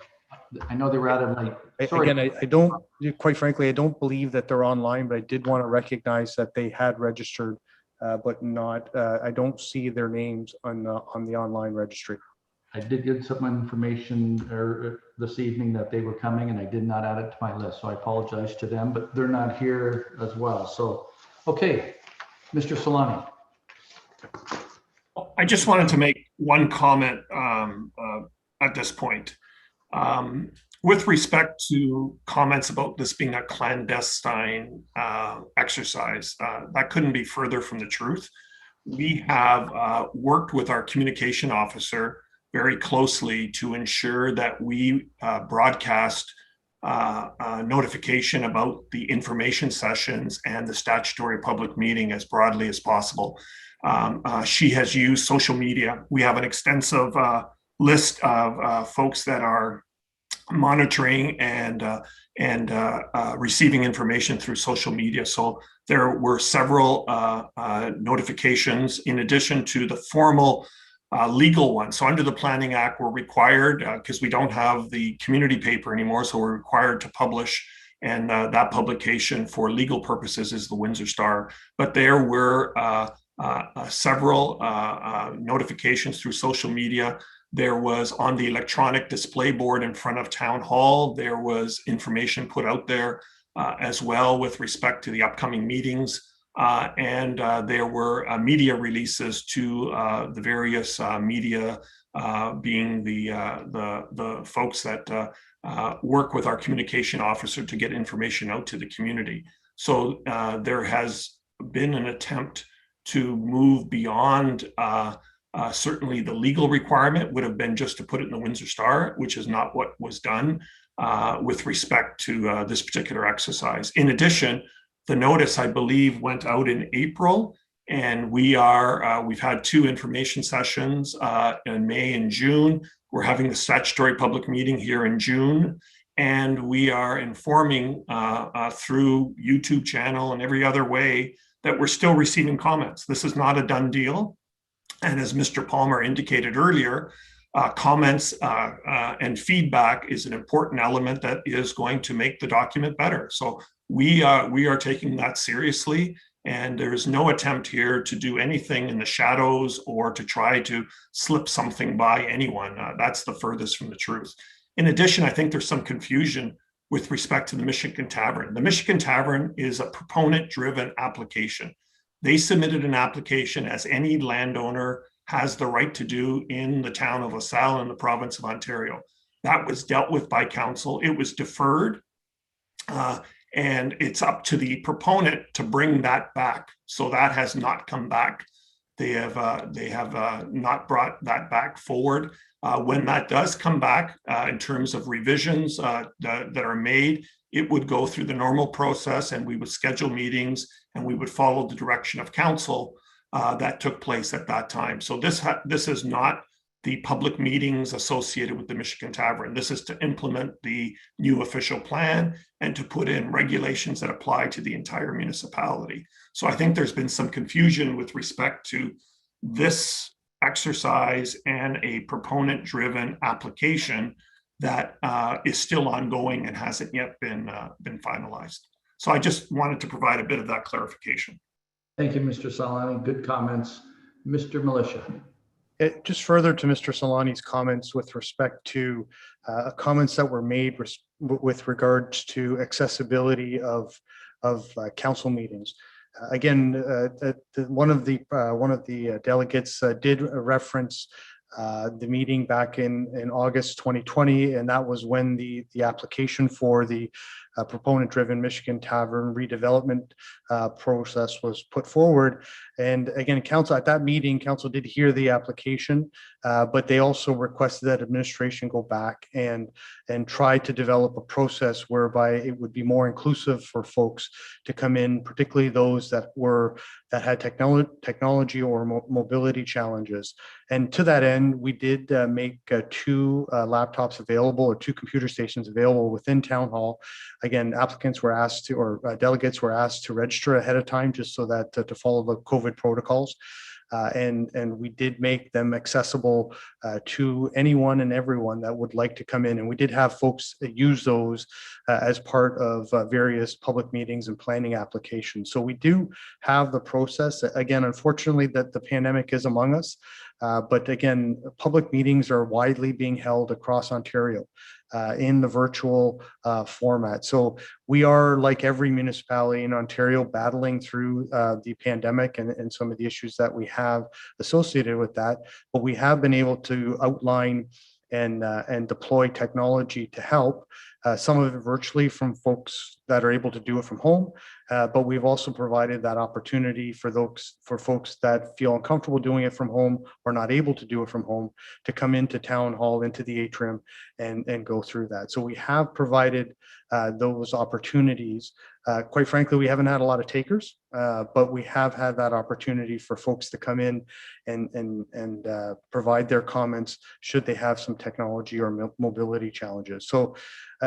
I know they were out of late. Sorry. Again, I don't, quite frankly, I don't believe that they're online, but I did want to recognize that they had registered, but not, I don't see their names on the online registry. I did get some information this evening that they were coming, and I did not add it to my list. So I apologize to them, but they're not here as well. So, okay, Mr. Solani. I just wanted to make one comment at this point. With respect to comments about this being a clandestine exercise, that couldn't be further from the truth. We have worked with our communication officer very closely to ensure that we broadcast notification about the information sessions and the statutory public meeting as broadly as possible. She has used social media. We have an extensive list of folks that are monitoring and receiving information through social media. So there were several notifications in addition to the formal legal one. So under the Planning Act, we're required, because we don't have the community paper anymore, so we're required to publish, and that publication for legal purposes is the Windsor Star. But there were several notifications through social media. There was on the electronic display board in front of Town Hall, there was information put out there as well with respect to the upcoming meetings. And there were media releases to the various media, being the folks that work with our communication officer to get information out to the community. So there has been an attempt to move beyond certainly the legal requirement would have been just to put it in the Windsor Star, which is not what was done with respect to this particular exercise. In addition, the notice, I believe, went out in April, and we've had 2 information sessions in May and June. We're having the statutory public meeting here in June, and we are informing through YouTube channel and every other way that we're still receiving comments. This is not a done deal. And as Mr. Palmer indicated earlier, comments and feedback is an important element that is going to make the document better. So we are taking that seriously, and there's no attempt here to do anything in the shadows or to try to slip something by anyone. That's the furthest from the truth. In addition, I think there's some confusion with respect to the Michigan Tavern. The Michigan Tavern is a proponent-driven application. They submitted an application, as any landowner has the right to do in the town of LaSalle in the province of Ontario. That was dealt with by council. It was deferred, and it's up to the proponent to bring that back. So that has not come back. They have not brought that back forward. When that does come back, in terms of revisions that are made, it would go through the normal process, and we would schedule meetings, and we would follow the direction of council that took place at that time. So this is not the public meetings associated with the Michigan Tavern. This is to implement the new official plan and to put in regulations that apply to the entire municipality. So I think there's been some confusion with respect to this exercise and a proponent-driven application that is still ongoing and hasn't yet been finalized. So I just wanted to provide a bit of that clarification. Thank you, Mr. Solani. Good comments. Mr. Militia. Just further to Mr. Solani's comments with respect to comments that were made with regards to accessibility of council meetings. Again, one of the delegates did reference the meeting back in August 2020, and that was when the application for the proponent-driven Michigan Tavern redevelopment process was put forward. And again, council at that meeting, council did hear the application, but they also requested that administration go back and try to develop a process whereby it would be more inclusive for folks to come in, particularly those that had technology or mobility challenges. And to that end, we did make 2 laptops available, or 2 computer stations available within Town Hall. Again, applicants were asked to, or delegates were asked to register ahead of time, just so that to follow the COVID protocols. And we did make them accessible to anyone and everyone that would like to come in. And we did have folks use those as part of various public meetings and planning applications. So we do have the process. Again, unfortunately, that the pandemic is among us. But again, public meetings are widely being held across Ontario in the virtual format. So we are, like every municipality in Ontario, battling through the pandemic and some of the issues that we have associated with that. But we have been able to outline and deploy technology to help. Some of it virtually from folks that are able to do it from home, but we've also provided that opportunity for folks that feel uncomfortable doing it from home or not able to do it from home to come into town hall, into the atrium, and go through that. So we have provided those opportunities. Quite frankly, we haven't had a lot of takers, but we have had that opportunity for folks to come in and provide their comments should they have some technology or mobility challenges. So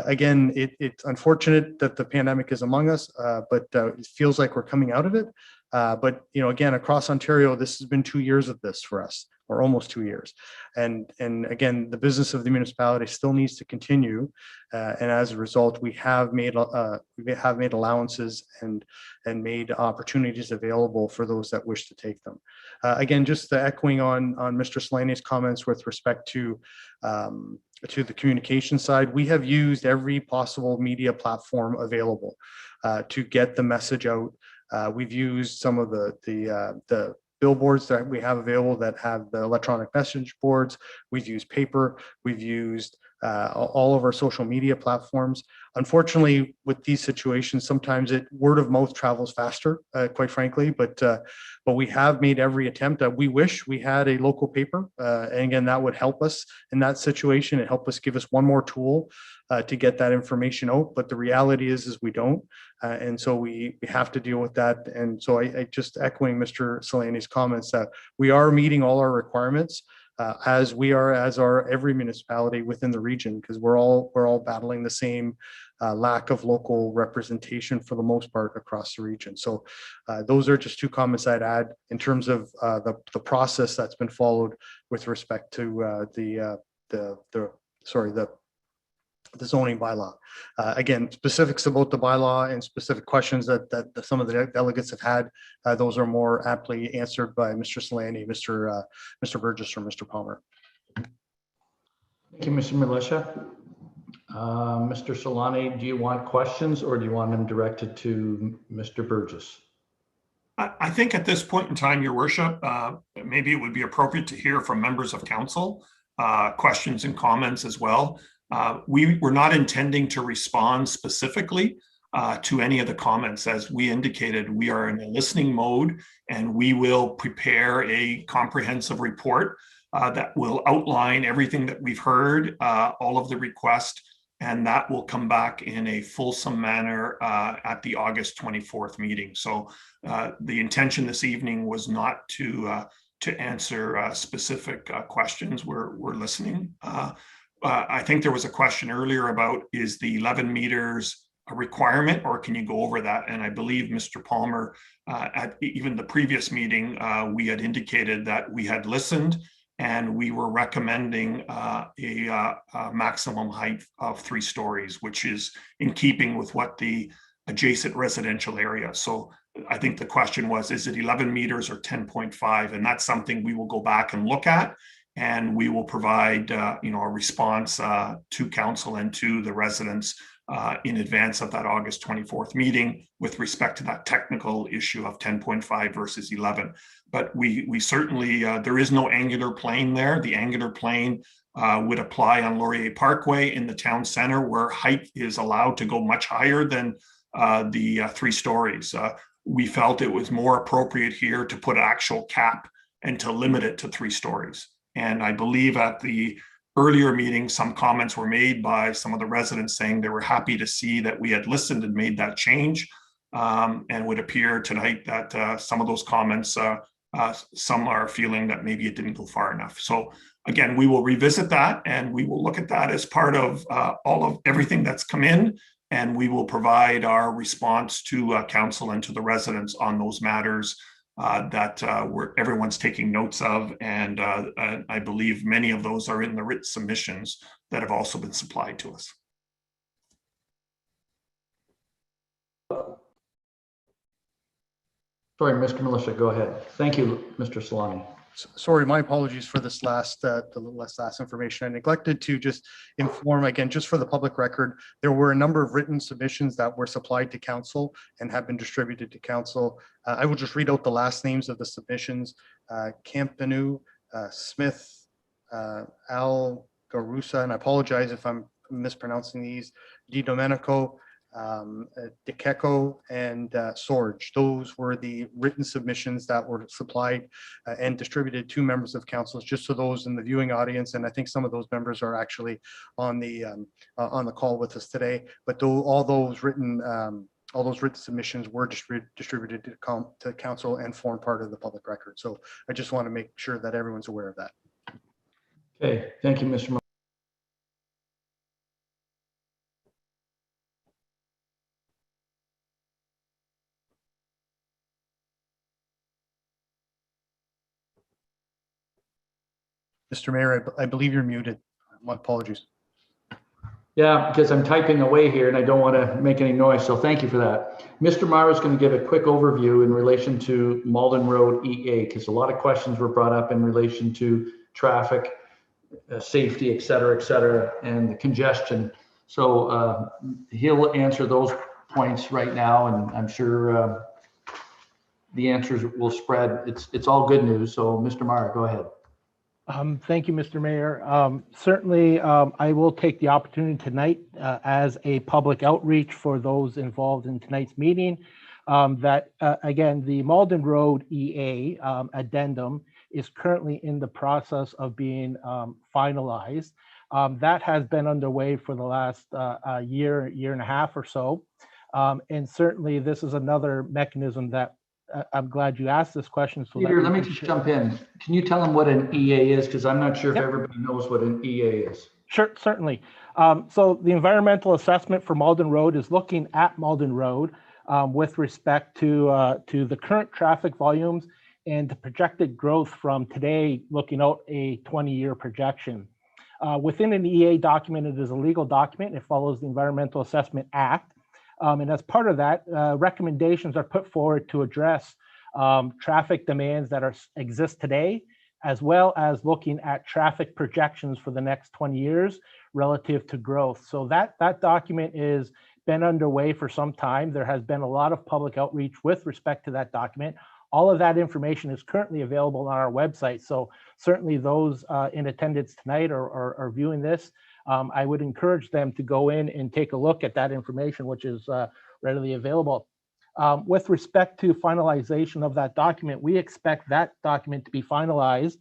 again, it's unfortunate that the pandemic is among us, but it feels like we're coming out of it. But again, across Ontario, this has been 2 years of this for us, or almost 2 years. And again, the business of the municipality still needs to continue. And as a result, we have made allowances and made opportunities available for those that wish to take them. Again, just echoing on Mr. Slaney's comments with respect to the communication side, we have used every possible media platform available to get the message out. We've used some of the billboards that we have available that have the electronic message boards. We've used paper. We've used all of our social media platforms. Unfortunately, with these situations, sometimes word of mouth travels faster, quite frankly, but we have made every attempt. We wish we had a local paper. And again, that would help us in that situation. It helped us give us one more tool to get that information out. But the reality is we don't. And so we have to deal with that. And so I just echoing Mr. Slaney's comments that we are meeting all our requirements as are every municipality within the region, because we're all battling the same lack of local representation for the most part across the region. So those are just two comments I'd add in terms of the process that's been followed with respect to the zoning bylaw. Again, specifics about the bylaw and specific questions that some of the delegates have had, those are more aptly answered by Mr. Slaney, Mr. Burgess, or Mr. Palmer. Thank you, Mr. Militia. Mr. Solani, do you want questions or do you want them directed to Mr. Burgess? I think at this point in time, Your Worship, maybe it would be appropriate to hear from members of council, questions and comments as well. We were not intending to respond specifically to any of the comments. As we indicated, we are in a listening mode, and we will prepare a comprehensive report that will outline everything that we've heard, all of the requests, and that will come back in a fulsome manner at the August 24th meeting. So the intention this evening was not to answer specific questions. We're listening. I think there was a question earlier about, is the 11 meters a requirement, or can you go over that? And I believe Mr. Palmer, at even the previous meeting, we had indicated that we had listened and we were recommending a maximum height of 3 stories, which is in keeping with what the adjacent residential area. So I think the question was, is it 11 meters or 10.5? And that's something we will go back and look at. And we will provide, a response to council and to the residents in advance of that August 24th meeting with respect to that technical issue of 10.5 versus 11. But we certainly, there is no angular plane there. The angular plane would apply on Laurier Parkway in the town center, where height is allowed to go much higher than the 3 stories. We felt it was more appropriate here to put actual cap and to limit it to 3 stories. And I believe at the earlier meeting, some comments were made by some of the residents saying they were happy to see that we had listened and made that change. And it would appear tonight that some of those comments, some are feeling that maybe it didn't go far enough. So again, we will revisit that, and we will look at that as part of all of everything that's come in. And we will provide our response to council and to the residents on those matters that everyone's taking notes of, and I believe many of those are in the written submissions that have also been supplied to us. Sorry, Mr. Militia, go ahead. Thank you, Mr. Solani. Sorry, my apologies for this last, last information. I neglected to just inform, again, just for the public record, there were a number of written submissions that were supplied to council and have been distributed to council. I will just read out the last names of the submissions. Campanu, Smith, Al Garusa, and I apologize if I'm mispronouncing these, Di Domenico, DeKeko, and Sorge. Those were the written submissions that were supplied and distributed to members of council, just so those in the viewing audience, and I think some of those members are actually on the call with us today. But all those written submissions were distributed to council and form part of the public record. So I just want to make sure that everyone's aware of that. Okay, thank you, Mr. Mr. Mayor, I believe you're muted. My apologies. Yeah, because I'm typing away here and I don't want to make any noise, so thank you for that. Mr. Mara is going to give a quick overview in relation to Malden Road EA, because a lot of questions were brought up in relation to traffic, safety, et cetera, and the congestion. So he'll answer those points right now, and I'm sure the answers will spread. It's all good news. So Mr. Mara, go ahead. Thank you, Mr. Mayor. Certainly, I will take the opportunity tonight as a public outreach for those involved in tonight's meeting that, again, the Malden Road EA addendum is currently in the process of being finalized. That has been underway for the last year and a half or so. And certainly, this is another mechanism that I'm glad you asked this question. So Peter, let me just jump in. Can you tell them what an EA is? Because I'm not sure if everybody knows what an EA is. Sure, certainly. So the environmental assessment for Malden Road is looking at Malden Road with respect to the current traffic volumes and the projected growth from today, looking out a 20-year projection. Within an EA document, it is a legal document. It follows the Environmental Assessment Act. And as part of that, recommendations are put forward to address traffic demands that exist today, as well as looking at traffic projections for the next 20 years relative to growth. So that document is been underway for some time. There has been a lot of public outreach with respect to that document. All of that information is currently available on our website. So certainly those in attendance tonight or viewing this, I would encourage them to go in and take a look at that information, which is readily available. With respect to finalization of that document, we expect that document to be finalized,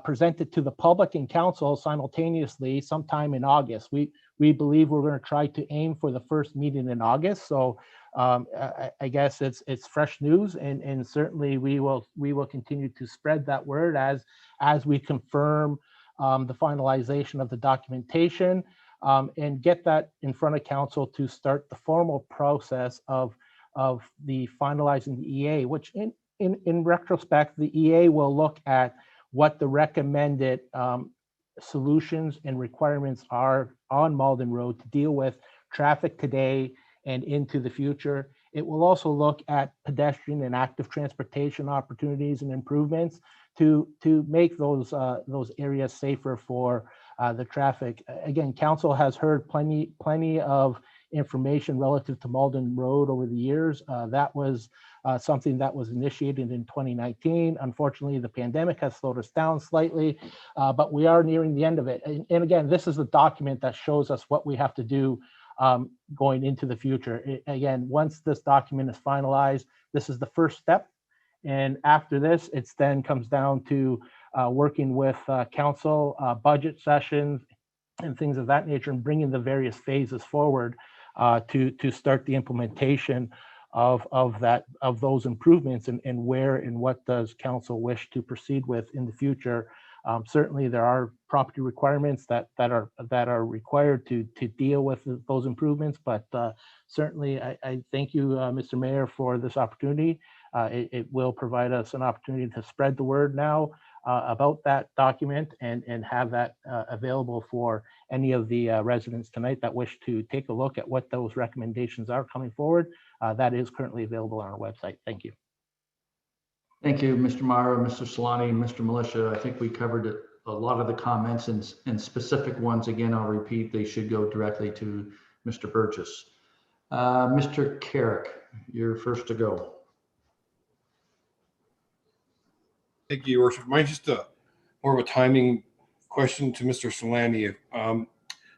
presented to the public and council simultaneously sometime in August. We believe we're going to try to aim for the first meeting in August. So I guess it's fresh news, and certainly we will continue to spread that word as we confirm the finalization of the documentation and get that in front of council to start the formal process of the finalizing the EA, which in retrospect, the EA will look at what the recommended solutions and requirements are on Malden Road to deal with traffic today and into the future. It will also look at pedestrian and active transportation opportunities and improvements to make those areas safer for the traffic. Again, council has heard plenty of information relative to Malden Road over the years. That was something that was initiated in 2019. Unfortunately, the pandemic has slowed us down slightly, but we are nearing the end of it. And again, this is a document that shows us what we have to do going into the future. Again, once this document is finalized, this is the first step. And after this, it then comes down to working with council, budget sessions, and things of that nature, and bringing the various phases forward to start the implementation of those improvements and where and what does council wish to proceed with in the future. Certainly, there are property requirements that are required to deal with those improvements, but certainly I thank you, Mr. Mayor, for this opportunity. It will provide us an opportunity to spread the word now about that document and have that available for any of the residents tonight that wish to take a look at what those recommendations are coming forward. That is currently available on our website. Thank you. Thank you, Mr. Mara, Mr. Solani, Mr. Militia. I think we covered a lot of the comments and specific ones. Again, I'll repeat, they should go directly to Mr. Burgess. Mr. Carrick, you're first to go. Thank you, Your Worship. Mine's just more of a timing question to Mr. Solani.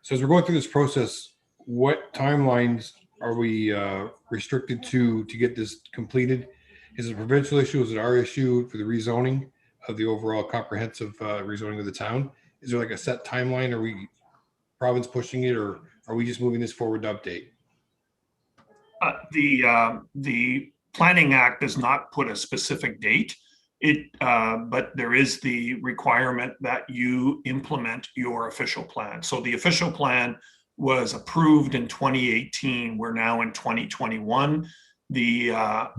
So as we're going through this process, what timelines are we restricted to get this completed? Is it a provincial issue? Is it our issue for the rezoning of the overall comprehensive rezoning of the town? Is there like a set timeline? Are we province pushing it, or are we just moving this forward to update? The Planning Act does not put a specific date. But there is the requirement that you implement your official plan. So the official plan was approved in 2018. We're now in 2021. The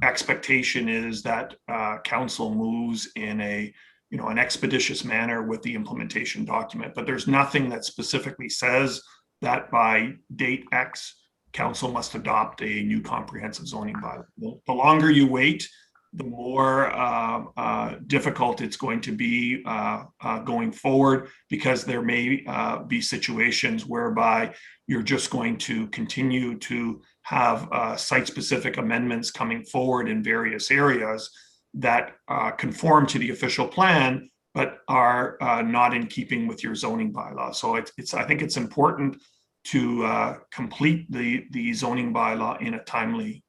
expectation is that council moves in an expeditious manner with the implementation document. But there's nothing that specifically says that by date X, council must adopt a new comprehensive zoning bylaw. The longer you wait, the more difficult it's going to be going forward, because there may be situations whereby you're just going to continue to have site-specific amendments coming forward in various areas that conform to the official plan, but are not in keeping with your zoning bylaw. So I think it's important to complete the zoning bylaw in a timely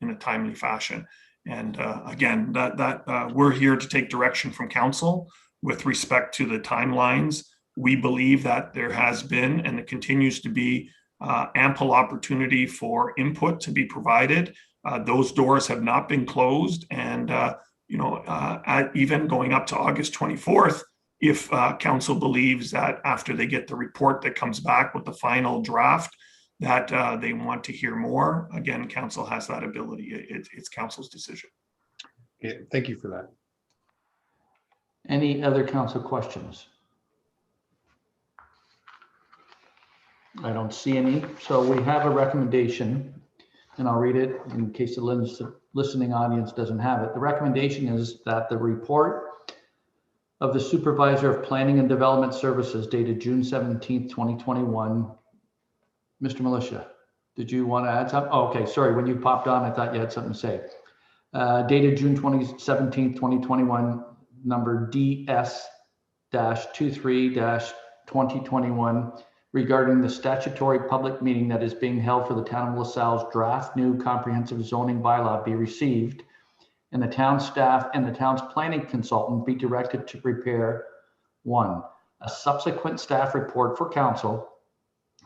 fashion. And again, that we're here to take direction from council with respect to the timelines. We believe that there has been, and it continues to be, ample opportunity for input to be provided. Those doors have not been closed, and even going up to August 24th, if council believes that after they get the report that comes back with the final draft, that they want to hear more, again, council has that ability. It's council's decision. Okay, thank you for that. Any other council questions? I don't see any. So we have a recommendation, and I'll read it in case the listening audience doesn't have it. The recommendation is that the report of the Supervisor of Planning and Development Services dated June 17th, 2021. Mr. Militia, did you want to add something? Oh, okay, sorry. When you popped on, I thought you had something to say. Dated June 17th, 2021, number DS-23-2021, regarding the statutory public meeting that is being held for the town of LaSalle's draft new comprehensive zoning bylaw be received, and the town staff and the town's planning consultant be directed to prepare, 1, a subsequent staff report for council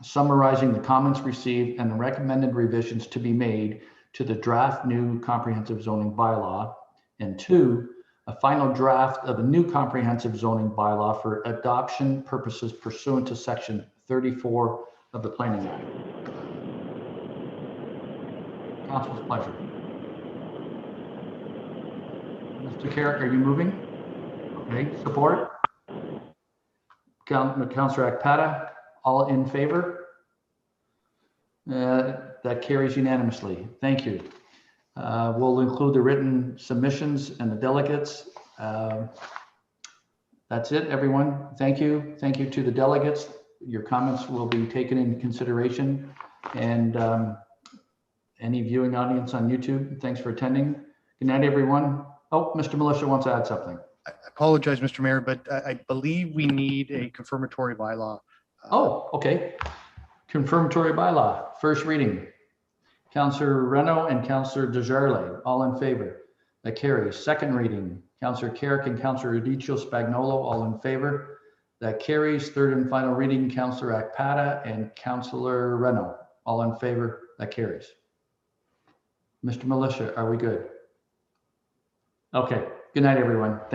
summarizing the comments received and the recommended revisions to be made to the draft new comprehensive zoning bylaw, and 2, a final draft of a new comprehensive zoning bylaw for adoption purposes pursuant to section 34 of the Planning Act. Council's pleasure. Mr. Carrick, are you moving? Okay, support? Councillor Akpata, all in favor? That carries unanimously. Thank you. We'll include the written submissions and the delegates. That's it, everyone. Thank you. Thank you to the delegates. Your comments will be taken into consideration. And any viewing audience on YouTube, thanks for attending. Good night, everyone. Oh, Mr. Militia wants to add something. I apologize, Mr. Mayor, but I believe we need a confirmatory bylaw. Oh, okay. Confirmatory bylaw, first reading. Councillor Reno and Councillor Desjardins, all in favor. That carries. Second reading, Councillor Carrick and Councillor Udicio Spagnolo, all in favor. That carries. Third and final reading, Councillor Akpata and Councillor Reno, all in favor. That carries. Mr. Militia, are we good? Okay. Good night, everyone.